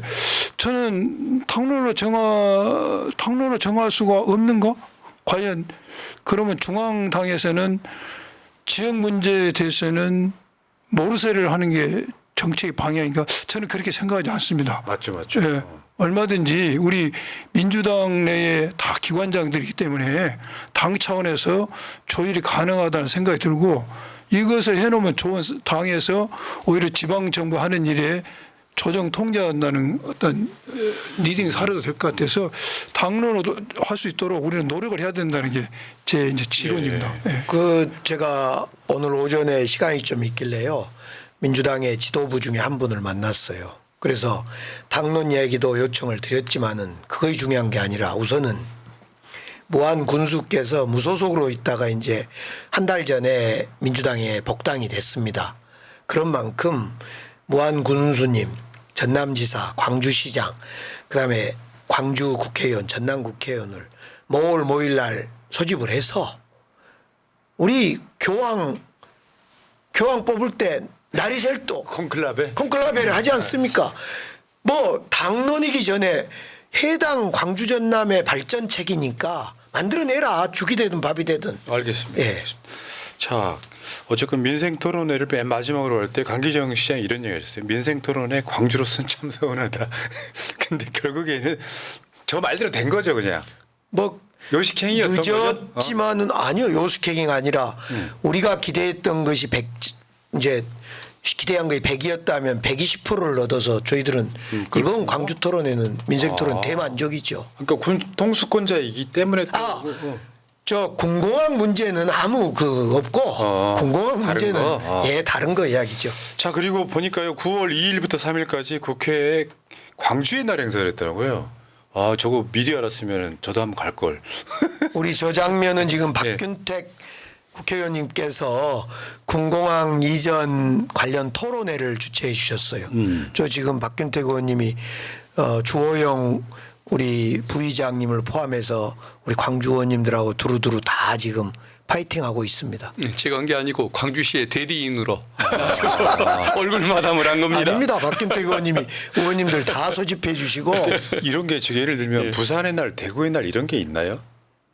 저는 당론을 정할 수가 없는가? 과연 그러면 중앙당에서는 지역 문제에 대해서는 모르쇠를 하는 게 정책의 방향인가? 저는 그렇게 생각하지 않습니다. 맞죠, 맞죠. 예, 얼마든지 우리 민주당 내에 다 기관장들이기 때문에 당 차원에서 조율이 가능하다는 생각이 들고 이것을 해놓으면 좋은 당에서 오히려 지방 정부 하는 일에 조정 통제한다는 어떤 리딩 사례도 될 것 같아서 당론으로 할 수 있도록 우리는 노력을 해야 된다는 게 제 이제 지론입니다. 예. 그 제가 오늘 오전에 시간이 좀 있길래요. 민주당의 지도부 중에 한 분을 만났어요. 그래서 당론 얘기도 요청을 드렸지만은 그것이 중요한 게 아니라 우선은 무한 군수께서 무소속으로 있다가 이제 한 달 전에 민주당에 복당이 됐습니다. 그런 만큼 무한 군수님, 전남지사, 광주시장, 그다음에 광주 국회의원, 전남 국회의원을 5월 5일 날 소집을 해서 우리 교황 뽑을 때 날이 셀도 콘클라베를 하지 않습니까? 뭐 당론이기 전에 해당 광주 전남의 발전책이니까 만들어내라. 죽이 되든 밥이 되든. 알겠습니다. 예. 자, 어쨌건 민생토론회를 맨 마지막으로 할 때 강기정 시장이 이런 얘기 하셨어요. 민생토론회 광주로서는 참 서운하다. 근데 결국에는 저 말대로 된 거죠 그냥. 뭐 요식행위였던 거죠? 늦었지만은 아니요. 요식행위가 아니라 우리가 기대했던 것이 이제 기대한 것이 100이었다면 120%를 얻어서 저희들은 이번 광주 토론회는 민생 토론 대만족이죠. 그러니까 통수권자이기 때문에 저 군공항 문제는 아무 없고 군공항 다른 문제는 거? 다른 거 이야기죠. 자 그리고 보니까요 9월 2일부터 3일까지 국회에 광주의 날 행사를 했더라고요. 아 저거 미리 알았으면 저도 한번 갈 걸. 우리 저 장면은 지금 네. 박균택 국회의원님께서 군공항 이전 관련 토론회를 주최해 주셨어요. 저 지금 박균택 의원님이 주호영 우리 부의장님을 포함해서 우리 광주 의원님들하고 두루두루 다 지금 파이팅하고 있습니다. 제가 한 게 아니고 광주시의 대리인으로 얼굴 마담을 한 겁니다. 아닙니다. 박균택 의원님이 의원님들 다 소집해 주시고 이런 게 지금 예를 들면 예. 부산의 날, 대구의 날 이런 게 있나요?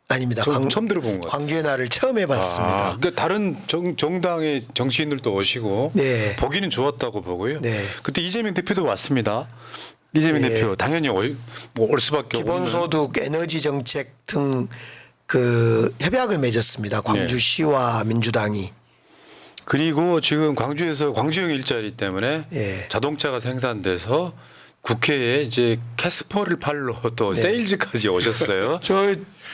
아닙니다. 처음 들어본 것 같아요. 광주의 날을 처음 해봤습니다. 그러니까 다른 정당의 정치인들도 오시고 네. 보기는 좋았다고 보고요. 네. 그때 이재명 대표도 왔습니다. 이재명 네. 대표 당연히 올 수밖에 없는. 기본소득, 에너지 정책 등 협약을 맺었습니다. 광주시와 민주당이. 그리고 지금 광주에서 광주형 일자리 때문에 예. 자동차가 생산돼서 국회에 이제 캐스퍼를 팔러 또 네. 세일즈까지 오셨어요.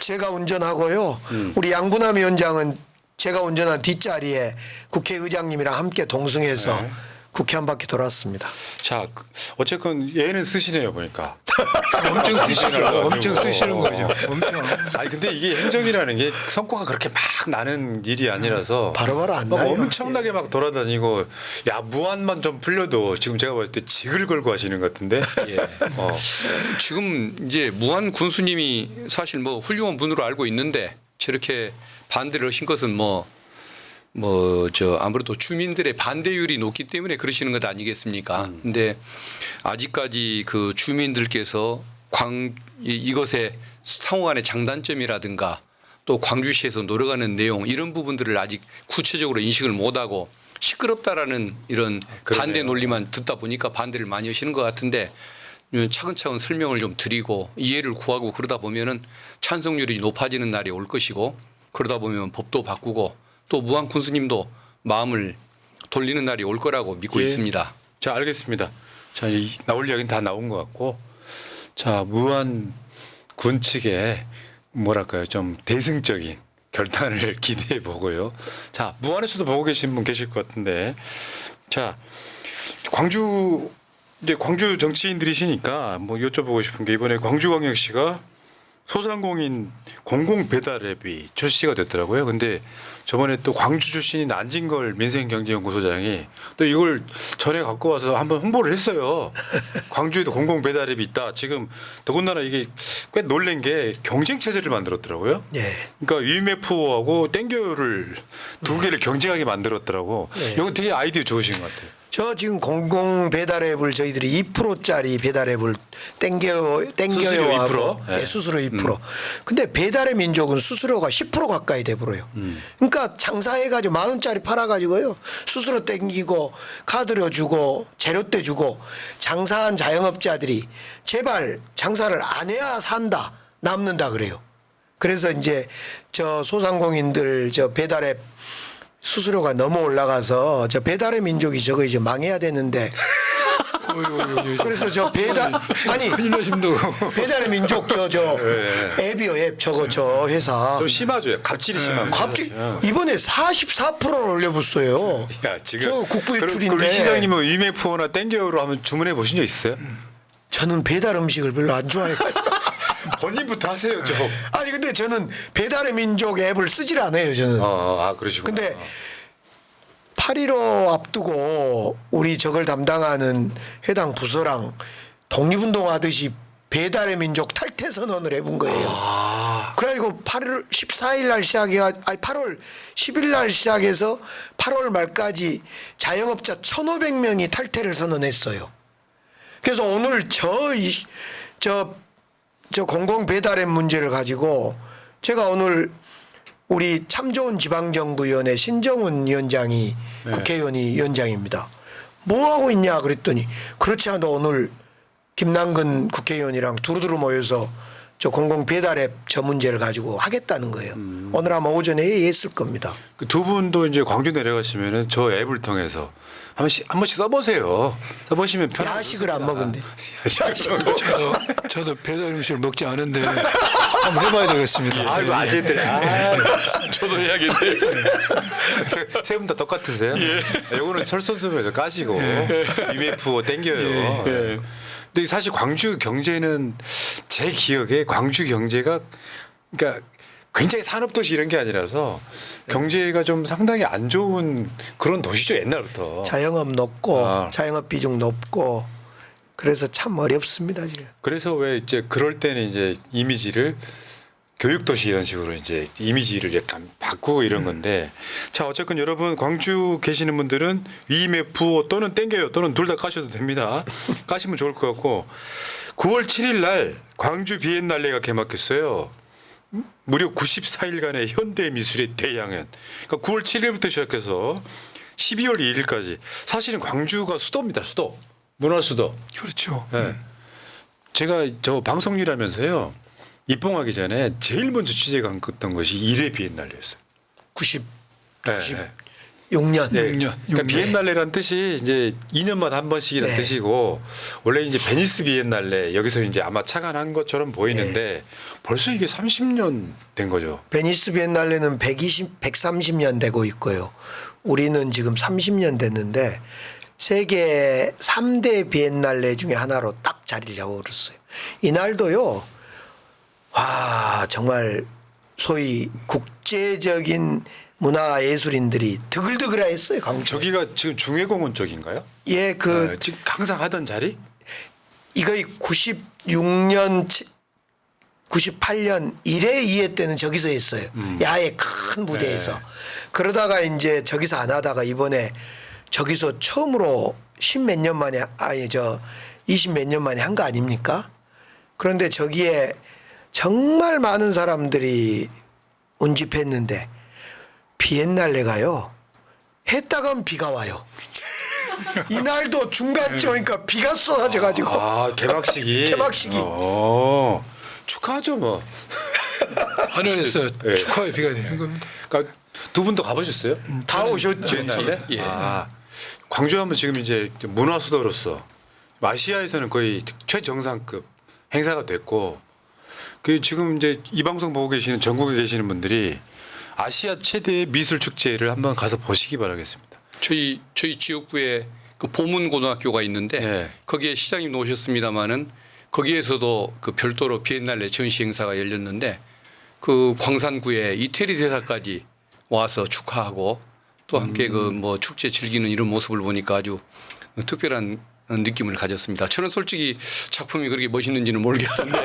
제가 운전하고요. 우리 양분남 위원장은 제가 운전한 뒷자리에 국회의장님이랑 함께 동승해서 국회 한 바퀴 돌았습니다. 자, 어쨌건 얘는 쓰시네요 보니까. 엄청 쓰시죠. 엄청 쓰시는 거죠. 엄청. 아니 근데 이게 행정이라는 게 성과가 그렇게 막 나는 일이 아니라서 바로바로 안 막 나요. 엄청나게 막 돌아다니고 야 무한만 좀 풀려도 지금 제가 봤을 때 직을 걸고 하시는 것 같은데. 예. 지금 이제 무한 군수님이 사실 뭐 훌륭한 분으로 알고 있는데 저렇게 반대를 하신 것은 뭐 저 아무래도 주민들의 반대율이 높기 때문에 그러시는 것 아니겠습니까? 근데 아직까지 그 주민들께서 이것의 상호간의 장단점이라든가 또 광주시에서 노력하는 내용 이런 부분들을 아직 구체적으로 인식을 못하고 시끄럽다라는 이런 그러네요. 반대 논리만 듣다 보니까 반대를 많이 하시는 것 같은데 차근차근 설명을 좀 드리고 이해를 구하고 그러다 보면은 찬성률이 높아지는 날이 올 것이고 그러다 보면 법도 바꾸고 또 무한 군수님도 마음을 돌리는 날이 올 거라고 믿고 예. 있습니다. 자 알겠습니다. 자 나올 이야기는 다 나온 것 같고 자 무한 군 측에 뭐랄까요 좀 대승적인 결단을 기대해 보고요. 자 무안에서도 보고 계신 분 계실 것 같은데 자 광주 이제 광주 정치인들이시니까 뭐 여쭤보고 싶은 게 이번에 광주광역시가 소상공인 공공 배달 앱이 출시가 됐더라고요. 근데 저번에 또 광주 출신인 안진걸 민생경제연구소장이 또 이걸 전에 갖고 와서 한번 홍보를 했어요. 광주에도 공공 배달 앱이 있다. 지금 더군다나 이게 꽤 놀란 게 경쟁 체제를 만들었더라고요. 예. 그러니까 위메프하고 땡겨를 두 개를 경쟁하게 만들었더라고. 네. 이거 되게 아이디어 좋으신 것 같아요. 저 지금 공공 배달앱을 저희들이 2%짜리 배달앱을 땡겨요 수수료 하고 2%? 네. 수수료 2%. 근데 배달의 민족은 수수료가 10% 가까이 돼 버려요. 그러니까 장사해가지고 10,000원짜리 팔아가지고요 수수료 땡기고 카드료 주고 재료대 주고 장사한 자영업자들이 제발 장사를 안 해야 산다 남는다 그래요. 그래서 이제 저 소상공인들 저 배달앱 수수료가 너무 올라가서 저 배달의 민족이 저거 이제 망해야 되는데 그래서 저 배달 아니 큰일 나십니다. 배달의 민족 저 앱이요 앱 저거 저 회사 좀 심하죠. 갑질이 심한 거. 갑자기 이번에 44%를 올려봤어요. 야 지금 저 국부 그럼 유출인데 우리 시장님은 위메프나 땡겨로 한번 주문해 보신 적 있어요? 저는 배달 음식을 별로 안 좋아해가지고 본인부터 하세요 좀. 아니 근데 저는 배달의 민족 앱을 쓰질 않아요 저는. 아 그러시구나. 근데 8.15 앞두고 우리 저걸 담당하는 해당 부서랑 독립운동 하듯이 배달의 민족 탈퇴 선언을 해본 거예요. 그래가지고 8월 14일 날 아니 8월 10일 날 시작해서 8월 말까지 자영업자 1,500명이 탈퇴를 선언했어요. 그래서 오늘 저 공공 배달앱 문제를 가지고 제가 오늘 우리 참 좋은 지방정부위원회 신정훈 위원장이 국회의원이 위원장입니다. 뭐 하고 있냐 그랬더니 그렇지 않아도 오늘 김남근 국회의원이랑 두루두루 모여서 저 공공 배달앱 저 문제를 가지고 하겠다는 거예요. 오늘 아마 오전에 회의했을 겁니다. 그 두 분도 이제 광주 내려가시면은 저 앱을 통해서 한 번씩 써보세요. 써보시면 편하고 야식을 안 먹은데. 저도 배달 음식을 먹지 않은데 한번 해봐야 되겠습니다. 아이고 아재들. 저도 해야겠네. 세 분 다 똑같으세요? 요거는 설선수에서 까시고 UMF 땡겨요. 근데 사실 광주 경제는 제 기억에 광주 경제가 그러니까 굉장히 산업도시 이런 게 아니라서 경제가 좀 상당히 안 좋은 그런 도시죠 옛날부터. 자영업 높고 아. 자영업 비중 높고 그래서 참 어렵습니다 지금. 그래서 왜 이제 그럴 때는 이제 이미지를 교육도시 이런 식으로 이제 이미지를 약간 바꾸고 이런 건데 자 어쨌건 여러분 광주 계시는 분들은 위메프 또는 땡겨요 또는 둘 다 까셔도 됩니다. 까시면 좋을 것 같고 9월 7일 날 광주 비엔날레가 개막했어요. 무려 94일간의 현대 미술의 대양연. 그러니까 9월 7일부터 시작해서 12월 2일까지 사실은 광주가 수도입니다. 수도. 문화 수도. 그렇죠. 네. 제가 저 방송 일하면서요. 입봉하기 전에 제일 먼저 취재 갔던 것이 일회 비엔날레였어요. 96년. 네. 6년. 그러니까 비엔날레란 뜻이 이제 2년마다 한 번씩이라는 네. 뜻이고 원래 이제 베니스 비엔날레 여기서 이제 아마 착안한 것처럼 보이는데 벌써 이게 30년 된 거죠. 베니스 비엔날레는 130년 되고 있고요. 우리는 지금 30년 됐는데 세계 3대 비엔날레 중에 하나로 딱 자리를 잡아버렸어요. 이날도요. 와 정말 소위 국제적인 문화예술인들이 드글드글했어요. 광주. 저기가 지금 중해공원 쪽인가요? 예, 그 지금 항상 하던 자리? 이거 96년 98년 1회 2회 때는 저기서 했어요. 야외 큰 무대에서. 네. 그러다가 이제 저기서 안 하다가 이번에 저기서 처음으로 10몇 년 만에 20몇 년 만에 한 거 아닙니까? 그런데 저기에 정말 많은 사람들이 운집했는데 비엔날레가요. 했다간 비가 와요. 이날도 중간쯤 오니까 비가 쏟아져 가지고 아 개막식이. 개막식이. 축하하죠 뭐. 하늘에서 예. 축하의 비가 되는 겁니다. 그러니까 두 분도 가보셨어요? 다 오셨죠. 비엔날레? 예. 아, 광주하면 지금 이제 문화수도로서 아시아에서는 거의 최정상급 행사가 됐고, 그 지금 이제 이 방송 보고 계시는 전국에 계시는 분들이 아시아 최대의 미술 축제를 한번 가서 보시기 바라겠습니다. 저희 지역구에 그 보문고등학교가 있는데 네. 거기에 시장님도 오셨습니다마는 거기에서도 그 별도로 비엔날레 전시 행사가 열렸는데 그 광산구에 이태리 대사까지 와서 축하하고 또 함께 그 뭐 축제 즐기는 이런 모습을 보니까 아주 특별한 느낌을 가졌습니다. 저는 솔직히 작품이 그렇게 멋있는지는 모르겠던데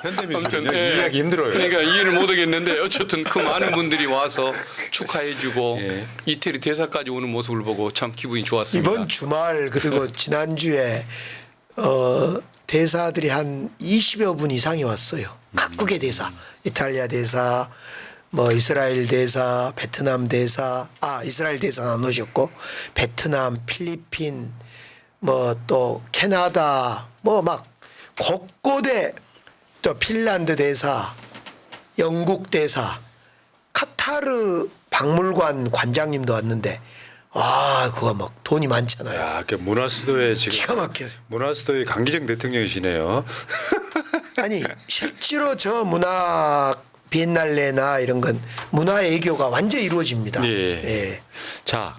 현대미술은 아무튼, 예. 이해하기 힘들어요. 그러니까 이해를 못하겠는데 어쨌든 그 많은 분들이 와서 축하해주고 예. 이태리 대사까지 오는 모습을 보고 참 기분이 좋았습니다. 이번 주말 그리고 지난주에 대사들이 한 20여 분 이상이 왔어요. 각국의 대사, 이탈리아 대사, 뭐 이스라엘 대사, 베트남 대사, 이스라엘 대사는 안 오셨고 베트남, 필리핀, 뭐 또 캐나다, 뭐 막 곳곳에 또 핀란드 대사, 영국 대사, 카타르 박물관 관장님도 왔는데 그거 막 돈이 많잖아요. 야, 그 문화수도에 지금 기가 막혀요. 문화수도의 강기정 대통령이시네요. 아니 실제로 저 문화 비엔날레나 이런 건 문화 애교가 완전히 이루어집니다. 예. 자,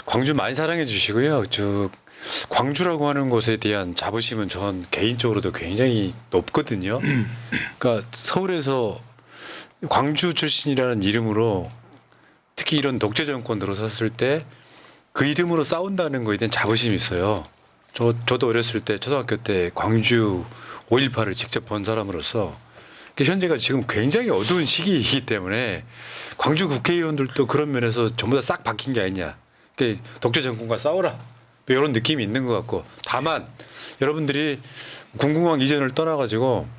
광주 많이 사랑해 주시고요. 광주라고 하는 곳에 대한 자부심은 전 개인적으로도 굉장히 높거든요. 그러니까 서울에서 광주 출신이라는 이름으로 특히 이런 독재 정권 들어섰을 때 그 이름으로 싸운다는 거에 대한 자부심이 있어요. 저도 어렸을 때 초등학교 때 광주 5.18을 직접 본 사람으로서 현재가 지금 굉장히 어두운 시기이기 때문에 광주 국회의원들도 그런 면에서 전부 다 싹 바뀐 게 아니냐. 독재 정권과 싸워라. 이런 느낌이 있는 것 같고, 다만 여러분들이 궁궁왕 이전을 떠나가지고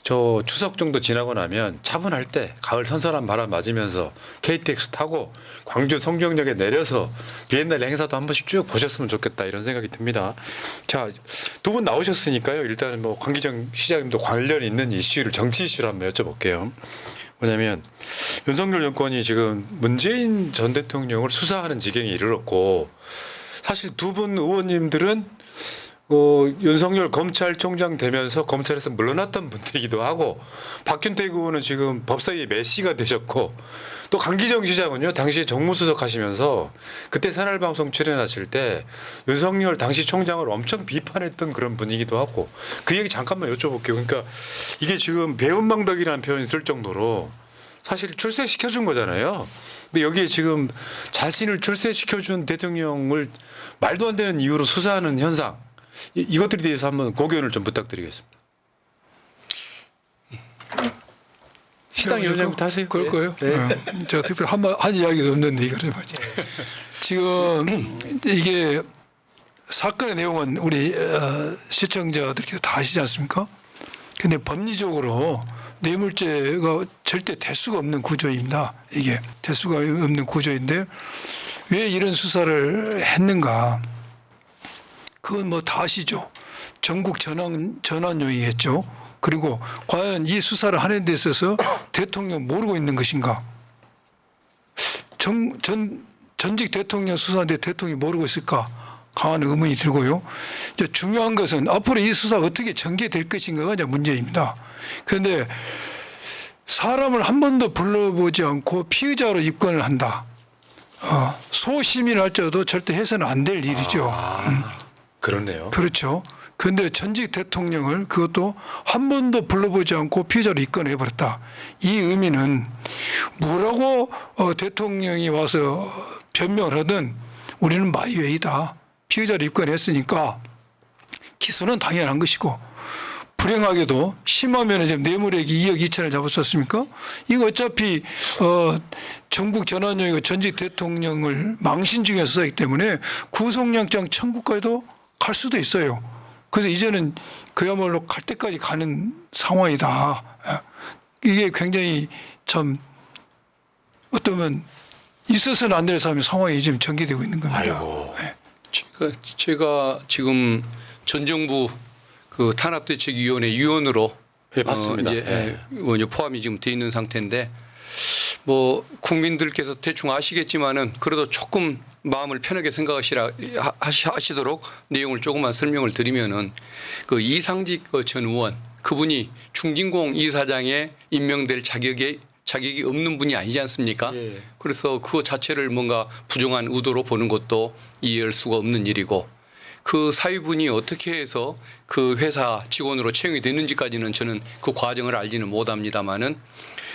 저 추석 정도 지나고 나면 차분할 때 가을 선선한 바람 맞으면서 KTX 타고 광주 송정역에 내려서 비엔날레 행사도 한 번씩 쭉 보셨으면 좋겠다 이런 생각이 듭니다. 자, 두 분 나오셨으니까요. 일단은 뭐 광기정 시장님도 관련 있는 이슈를 정치 이슈를 한번 여쭤볼게요. 뭐냐면 윤석열 정권이 지금 문재인 전 대통령을 수사하는 지경에 이르렀고, 사실 두 분 의원님들은 윤석열 검찰총장 되면서 검찰에서 물러났던 분들이기도 하고, 박균택 의원은 지금 법사위의 메시가 되셨고, 또 강기정 시장은요 당시 정무수석 하시면서 그때 새날방송 출연하실 때 윤석열 당시 총장을 엄청 비판했던 그런 분이기도 하고, 그 얘기 잠깐만 여쭤볼게요. 그러니까 이게 지금 배은망덕이라는 표현이 쓸 정도로 사실 출세시켜준 거잖아요. 근데 여기에 지금 자신을 출세시켜준 대통령을 말도 안 되는 이유로 수사하는 현상, 이것들에 대해서 한번 고견을 좀 부탁드리겠습니다. 시당 위원장부터 하세요. 그럴 거예요. 네. 제가 특별히 한 이야기도 없는데 이걸 해봐야지. 지금 이게 사건의 내용은 우리 시청자들께서 다 아시지 않습니까? 근데 법리적으로 뇌물죄가 절대 될 수가 없는 구조입니다. 이게 될 수가 없는 구조인데 왜 이런 수사를 했는가? 그건 뭐 다 아시죠. 전국 전환용이겠죠. 그리고 과연 이 수사를 하는 데 있어서 대통령 모르고 있는 것인가? 전직 대통령 수사인데 대통령이 모르고 있을까? 강한 의문이 들고요. 이제 중요한 것은 앞으로 이 수사가 어떻게 전개될 것인가가 이제 문제입니다. 그런데 사람을 한 번도 불러보지 않고 피의자로 입건을 한다. 소시민할지라도 절대 해서는 안 될 일이죠. 그렇네요. 그렇죠. 그런데 전직 대통령을 그것도 한 번도 불러보지 않고 피의자로 입건해버렸다. 이 의미는 뭐라고 대통령이 와서 변명을 하든 우리는 마이웨이다. 피의자로 입건했으니까 기소는 당연한 것이고, 불행하게도 심하면 지금 뇌물액이 2억 2천을 잡았었습니까? 이거 어차피 전국 전환용이고 전직 대통령을 망신 중에 수사이기 때문에 구속영장 청구까지도 갈 수도 있어요. 그래서 이제는 그야말로 갈 때까지 가는 상황이다. 이게 굉장히 참 어쩌면 있어서는 안 될 상황이 지금 전개되고 있는 겁니다. 아이고. 네. 제가 지금 전 정부 그 탄압대책위원회 위원으로 예, 맞습니다. 이제 포함이 지금 돼 있는 상태인데, 뭐 국민들께서 대충 아시겠지만은 그래도 조금 마음을 편하게 생각하시도록 내용을 조금만 설명을 드리면은, 그 이상직 전 의원 그분이 중진공 이사장에 임명될 자격이 없는 분이 아니지 않습니까? 예. 그래서 그거 자체를 뭔가 부정한 의도로 보는 것도 이해할 수가 없는 일이고, 그 사위분이 어떻게 해서 그 회사 직원으로 채용이 됐는지까지는 저는 그 과정을 알지는 못합니다만은,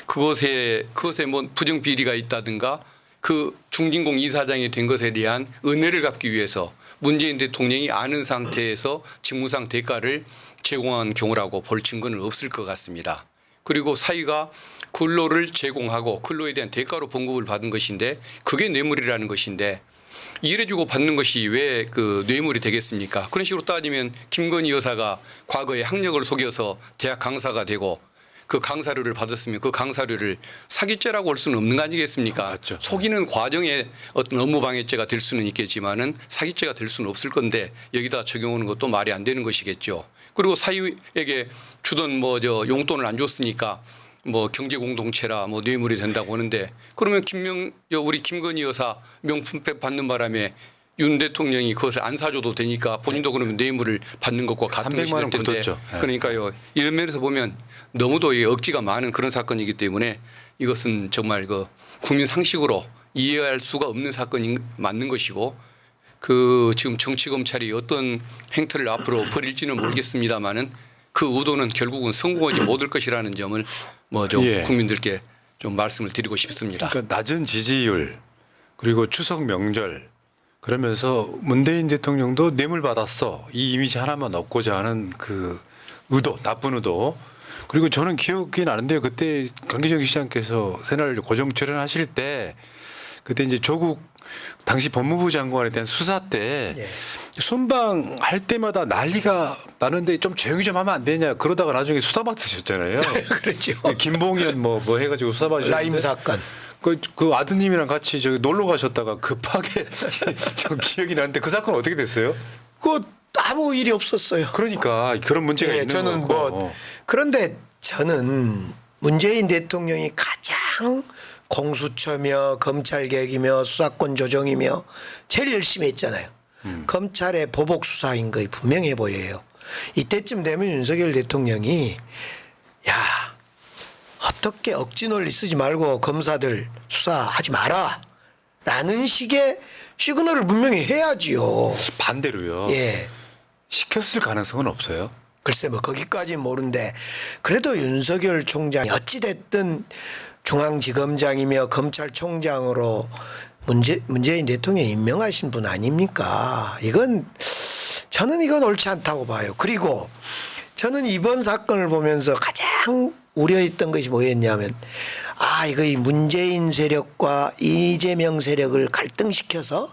그것에 뭐 부정 비리가 있다든가 그 중진공 이사장이 된 것에 대한 은혜를 갚기 위해서 문재인 대통령이 아는 상태에서 직무상 대가를 제공한 경우라고 볼 증거는 없을 것 같습니다. 그리고 사위가 근로를 제공하고 근로에 대한 대가로 봉급을 받은 것인데 그게 뇌물이라는 것인데, 일해주고 받는 것이 왜 그 뇌물이 되겠습니까? 그런 식으로 따지면 김건희 여사가 과거에 학력을 속여서 대학 강사가 되고 그 강사료를 받았으면 그 강사료를 사기죄라고 할 수는 없는 거 아니겠습니까? 맞죠. 속이는 과정에 어떤 업무방해죄가 될 수는 있겠지만은 사기죄가 될 수는 없을 건데 여기다 적용하는 것도 말이 안 되는 것이겠죠. 그리고 사위에게 주던 뭐 용돈을 안 줬으니까 뭐 경제공동체라 뭐 뇌물이 된다고 하는데, 그러면 우리 김건희 여사 명품백 받는 바람에 윤 대통령이 그것을 안 사줘도 되니까 본인도 그러면 뇌물을 받는 것과 같은 것이 300만 될 원 텐데, 굳었죠. 네. 그러니까요, 이런 면에서 보면 너무도 억지가 많은 그런 사건이기 때문에 이것은 정말 그 국민 상식으로 이해할 수가 없는 사건이 맞는 것이고, 그 지금 정치 검찰이 어떤 행태를 앞으로 벌일지는 모르겠습니다만은 그 의도는 결국은 성공하지 못할 것이라는 점을 뭐 좀 예. 국민들께 좀 말씀을 드리고 싶습니다. 그러니까 낮은 지지율 그리고 추석 명절 그러면서 문재인 대통령도 뇌물 받았어, 이 이미지 하나만 얻고자 하는 그 의도, 나쁜 의도. 그리고 저는 기억이 나는데요. 그때 강기정 시장께서 새날 고정 출연하실 때 그때 이제 조국 당시 법무부 장관에 대한 수사 때 예. 순방할 때마다 난리가 나는데 좀 조용히 좀 하면 안 되냐 그러다가 나중에 수사 받으셨잖아요. 그렇죠. 김봉현 뭐 해가지고 수사 받으셨는데 라임 사건. 그 아드님이랑 같이 저기 놀러 가셨다가 급하게 좀 기억이 나는데 그 사건 어떻게 됐어요? 그 아무 일이 없었어요. 그러니까 그런 문제가 예, 있는 저는 거고. 뭐 그런데 저는 문재인 대통령이 가장 공수처며 검찰개혁이며 수사권 조정이며 제일 열심히 했잖아요. 검찰의 보복 수사인 거이 분명해 보여요. 이때쯤 되면 윤석열 대통령이 야 어떻게 억지 논리 쓰지 말고 검사들 수사하지 마라 라는 식의 시그널을 분명히 해야지요. 반대로요. 예. 시켰을 가능성은 없어요. 글쎄 뭐 거기까지는 모르는데 그래도 윤석열 총장이 어찌됐든 중앙지검장이며 검찰총장으로 문재인 대통령이 임명하신 분 아닙니까? 저는 이건 옳지 않다고 봐요. 그리고 저는 이번 사건을 보면서 가장 우려했던 것이 뭐였냐면 이거 이 문재인 세력과 이재명 세력을 갈등시켜서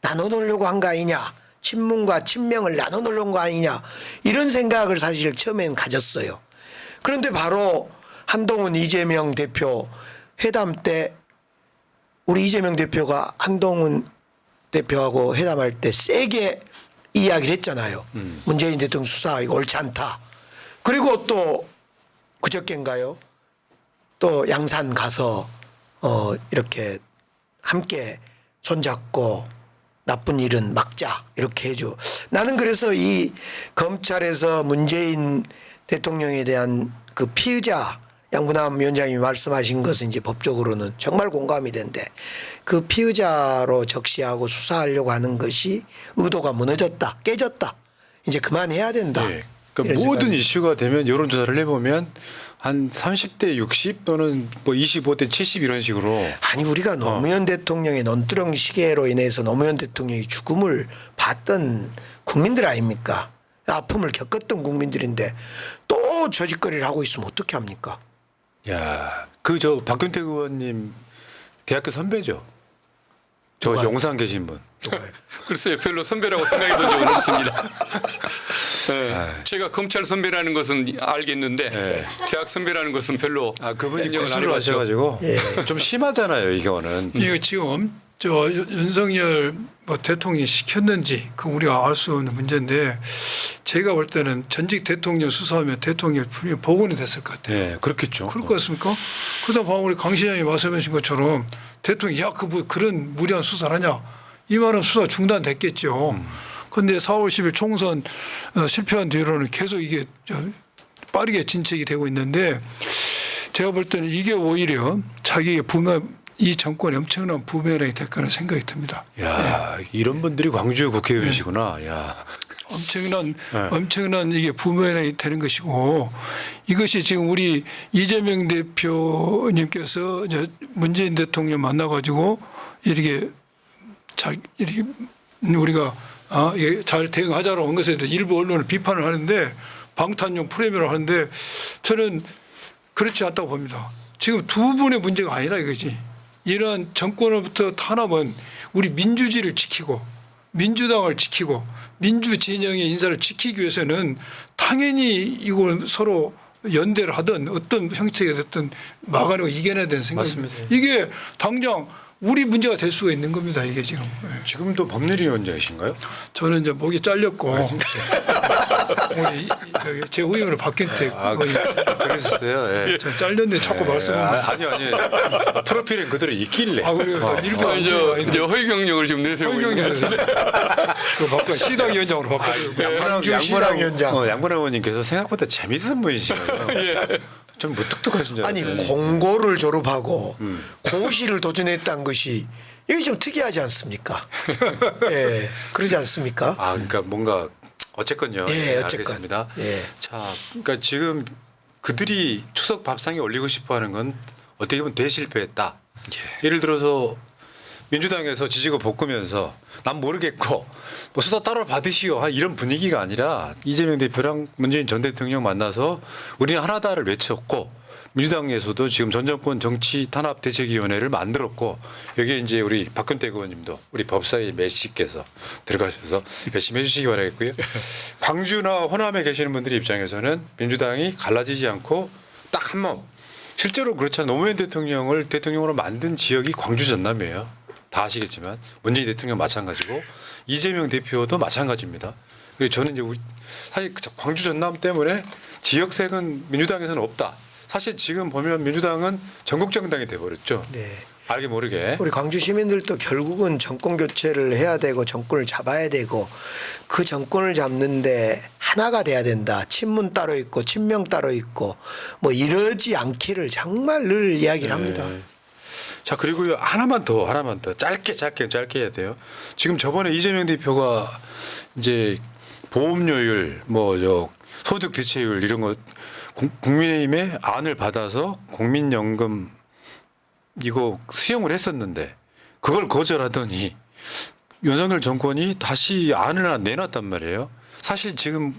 나눠놓으려고 한 거 아니냐. 친문과 친명을 나눠놓으려는 거 아니냐. 이런 생각을 사실 처음엔 가졌어요. 그런데 바로 한동훈 이재명 대표 회담 때 우리 이재명 대표가 한동훈 대표하고 회담할 때 세게 이야기를 했잖아요. 문재인 대통령 수사 이거 옳지 않다. 그리고 또 그저께인가요? 또 양산 가서 이렇게 함께 손잡고 나쁜 일은 막자 이렇게 해줘. 나는 그래서 이 검찰에서 문재인 대통령에 대한 그 피의자 양분남 위원장님이 말씀하신 것은 이제 법적으로는 정말 공감이 되는데 그 피의자로 적시하고 수사하려고 하는 것이 의도가 무너졌다, 깨졌다. 이제 그만해야 된다. 네. 그러니까 이런 모든 생각이. 이슈가 되면 여론조사를 해보면 한 30대 60 또는 뭐 25대 70 이런 식으로 아니 우리가 노무현 대통령의 논두렁 시계로 인해서 노무현 대통령이 죽음을 봤던 국민들 아닙니까? 아픔을 겪었던 국민들인데 또 저짓거리를 하고 있으면 어떻게 합니까? 야, 그 저 박균택 의원님 대학교 선배죠. 저 누가요? 용산 계신 분. 누가요? 글쎄요, 별로 선배라고 생각해 본 적은 없습니다. 제가 검찰 선배라는 것은 알겠는데 네. 대학 선배라는 것은 별로 그분이 인정을 안 구술을 해봤죠. 하셔가지고 예. 좀 심하잖아요, 이거는. 이거 지금 저 윤석열 뭐 대통령이 시켰는지 그 우리가 알 수 없는 문제인데 제가 볼 때는 전직 대통령 수사하면 대통령 분명히 복원이 됐을 것 같아요. 네, 그렇겠죠. 그럴 것 같습니까? 그러다 방금 우리 강 시장이 말씀하신 것처럼 대통령이 야, 그 뭐 그런 무리한 수사를 하냐 이 말은 수사 중단됐겠죠. 그런데 4월 10일 총선 실패한 뒤로는 계속 이게 빠르게 진척이 되고 있는데 제가 볼 때는 이게 오히려 자기의 이 정권의 엄청난 부메랑이 될 거라는 생각이 듭니다. 야, 이런 분들이 광주 국회의원이시구나. 야, 엄청난 이게 부메랑이 되는 것이고 이것이 지금 우리 이재명 대표님께서 이제 문재인 대통령 만나가지고 이렇게 우리가 이게 잘 대응하자라고 한 것에 대해서 일부 언론을 비판을 하는데 방탄용 프레임이라고 하는데 저는 그렇지 않다고 봅니다. 지금 두 분의 문제가 아니라 이거지. 이러한 정권으로부터 탄압은 우리 민주주의를 지키고 민주당을 지키고 민주 진영의 인사를 지키기 위해서는 당연히 이걸 서로 연대를 하든 어떤 형태가 됐든 막아내고 이겨내야 되는 생각입니다. 맞습니다. 이게 당장 우리 문제가 될 수가 있는 겁니다. 이게 지금. 지금도 법률위원장이신가요? 저는 이제 목이 잘렸고 우리 제 의원으로 박균택 의원. 그러셨어요. 예. 저 잘렸는데 자꾸 말씀하면 아니요. 프로필은 그대로 있길래. 그래요. 일부 이제 허위 경력을 지금 내세우고 있는 것 같은데. 그 바꿔 시당위원장으로 바꿔요. 광주시당 위원장. 양분남 의원님께서 생각보다 재밌는 분이시네요. 좀 무뚝뚝하신 줄 아니 알았는데. 공고를 졸업하고 고시를 도전했다는 것이 이게 좀 특이하지 않습니까? 예, 그러지 않습니까? 그러니까 뭔가 어쨌건요. 예, 어쨌건. 알겠습니다. 예. 자, 그러니까 지금 그들이 추석 밥상에 올리고 싶어하는 건 어떻게 보면 대실패했다. 예를 들어서 민주당에서 지지고 볶으면서 난 모르겠고 뭐 수사 따로 받으시오 이런 분위기가 아니라 이재명 대표랑 문재인 전 대통령 만나서 우리는 하나다를 외쳤고 민주당에서도 지금 전 정권 정치 탄압 대책위원회를 만들었고 여기에 이제 우리 박근택 의원님도 우리 법사위 메시께서 들어가셔서 열심히 해주시기 바라겠고요. 광주나 호남에 계시는 분들 입장에서는 민주당이 갈라지지 않고 딱 한 몸. 실제로 그렇잖아요. 노무현 대통령을 대통령으로 만든 지역이 광주 전남이에요. 다 아시겠지만 문재인 대통령 마찬가지고 이재명 대표도 마찬가지입니다. 그래서 저는 이제 사실 광주 전남 때문에 지역색은 민주당에서는 없다. 사실 지금 보면 민주당은 전국 정당이 돼버렸죠. 네. 알게 모르게. 우리 광주 시민들도 결국은 정권 교체를 해야 되고 정권을 잡아야 되고 그 정권을 잡는데 하나가 돼야 된다. 친문 따로 있고 친명 따로 있고 뭐 이러지 않기를 정말 늘 이야기를 합니다. 자, 그리고 하나만 더 짧게 해야 돼요. 지금 저번에 이재명 대표가 이제 보험료율 소득 대체율 이런 거 국민의힘의 안을 받아서 국민연금 이거 수용을 했었는데 그걸 거절하더니 윤석열 정권이 다시 안을 하나 내놨단 말이에요. 사실 지금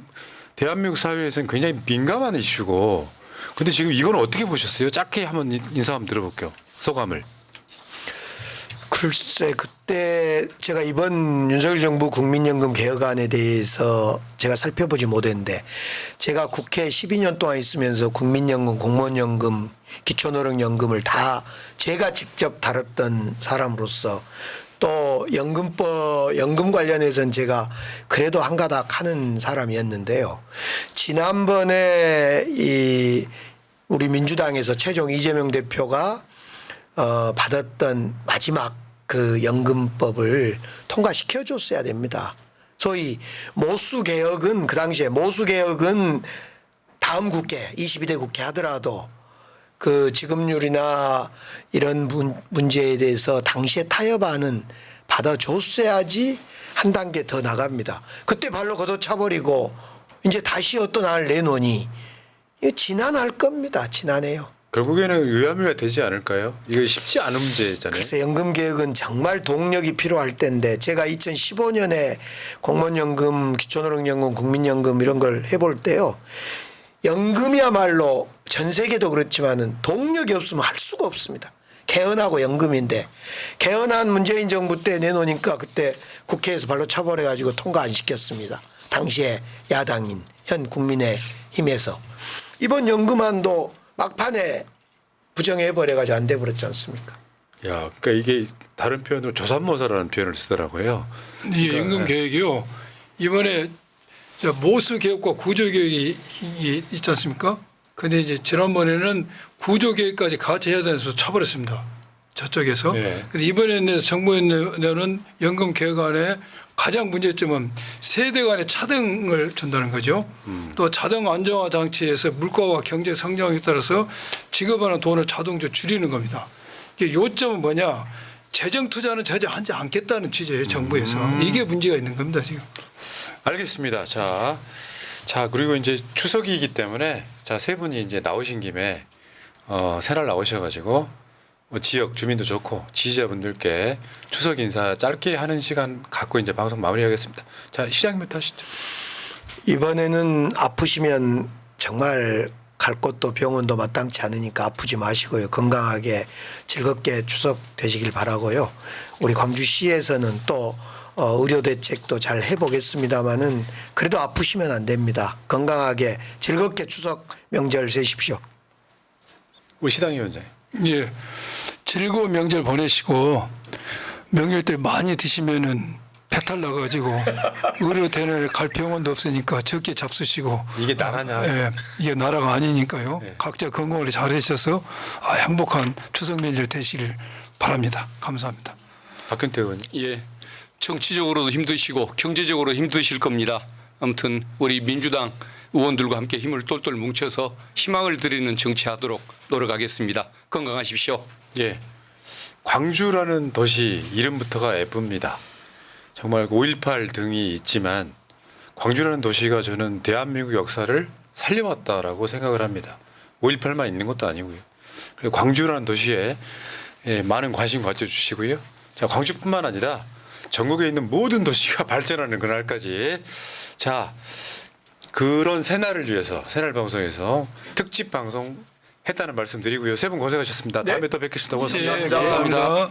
대한민국 사회에서는 굉장히 민감한 이슈고 근데 지금 이건 어떻게 보셨어요? 짧게 한번 인사 한번 들어볼게요. 소감을. 글쎄 그때 제가 이번 윤석열 정부 국민연금 개혁안에 대해서 제가 살펴보지 못했는데 제가 국회 12년 동안 있으면서 국민연금, 공무원연금, 기초노령연금을 다 제가 직접 다뤘던 사람으로서 또 연금 관련해서는 제가 그래도 한가닥 하는 사람이었는데요. 지난번에 우리 민주당에서 최종 이재명 대표가 받았던 마지막 그 연금법을 통과시켜 줬어야 됩니다. 소위 모수 개혁은 그 당시에 모수 개혁은 다음 국회 22대 국회 하더라도 그 지급률이나 이런 문제에 대해서 당시에 타협안은 받아줬어야지 한 단계 더 나갑니다. 그때 발로 걷어차버리고 이제 다시 어떤 안을 내놓으니 이거 지난할 겁니다. 지난해요. 결국에는 의아미가 되지 않을까요? 이거 쉽지 않은 문제잖아요. 글쎄 연금 개혁은 정말 동력이 필요할 때인데 제가 2015년에 공무원연금, 기초노령연금, 국민연금 이런 걸 해볼 때요. 연금이야말로 전 세계도 그렇지만은 동력이 없으면 할 수가 없습니다. 개헌하고 연금인데 개헌안 문재인 정부 때 내놓으니까 그때 국회에서 발로 차버려 가지고 통과 안 시켰습니다. 당시에 야당인 현 국민의힘에서 이번 연금안도 막판에 부정해 버려 가지고 안 돼 버렸지 않습니까? 야, 그러니까 이게 다른 표현으로 조삼모사라는 표현을 쓰더라고요. 이 연금 개혁이요. 이번에 저 모수 개혁과 구조 개혁이 있지 않습니까? 근데 이제 지난번에는 구조 개혁까지 같이 해야 돼서 차버렸습니다. 저쪽에서. 네. 근데 이번에는 정부에 내는 연금 개혁안에 가장 문제점은 세대 간의 차등을 준다는 거죠. 또 자동 안정화 장치에서 물가와 경제 성장에 따라서 지급하는 돈을 자동적으로 줄이는 겁니다. 이게 요점은 뭐냐? 재정 투자는 하지 않겠다는 취지예요. 정부에서. 이게 문제가 있는 겁니다. 지금. 알겠습니다. 자, 그리고 이제 추석이기 때문에 자, 세 분이 이제 나오신 김에 새날 나오셔가지고 뭐 지역 주민도 좋고 지지자분들께 추석 인사 짧게 하는 시간 갖고 이제 방송 마무리하겠습니다. 자, 시장님부터 하시죠. 이번에는 아프시면 정말 갈 곳도 병원도 마땅치 않으니까 아프지 마시고요. 건강하게 즐겁게 추석 되시길 바라고요. 우리 광주시에서는 또 의료 대책도 잘 해보겠습니다마는 그래도 아프시면 안 됩니다. 건강하게 즐겁게 추석 명절 세십시오. 우리 시당위원장님. 예. 즐거운 명절 보내시고 명절 때 많이 드시면은 배탈 나가지고 의료대원에 갈 병원도 없으니까 적게 잡수시고 이게 나라냐? 예, 이게 나라가 아니니까요. 예. 각자 건강을 잘 하셔서 행복한 추석 명절 되시길 바랍니다. 감사합니다. 박근태 의원님. 예, 정치적으로도 힘드시고 경제적으로 힘드실 겁니다. 아무튼 우리 민주당 의원들과 함께 힘을 똘똘 뭉쳐서 희망을 드리는 정치하도록 노력하겠습니다. 건강하십시오. 예. 광주라는 도시 이름부터가 예쁩니다. 정말 5.18 등이 있지만 광주라는 도시가 저는 대한민국 역사를 살려왔다라고 생각을 합니다. 5.18만 있는 것도 아니고요. 그리고 광주라는 도시에 많은 관심 가져주시고요. 자, 광주뿐만 아니라 전국에 있는 모든 도시가 발전하는 그날까지 자, 그런 새날을 위해서 새날 방송에서 특집 방송 했다는 말씀 드리고요. 세 분 고생하셨습니다. 다음에 또 뵙겠습니다. 고맙습니다. 예, 감사합니다.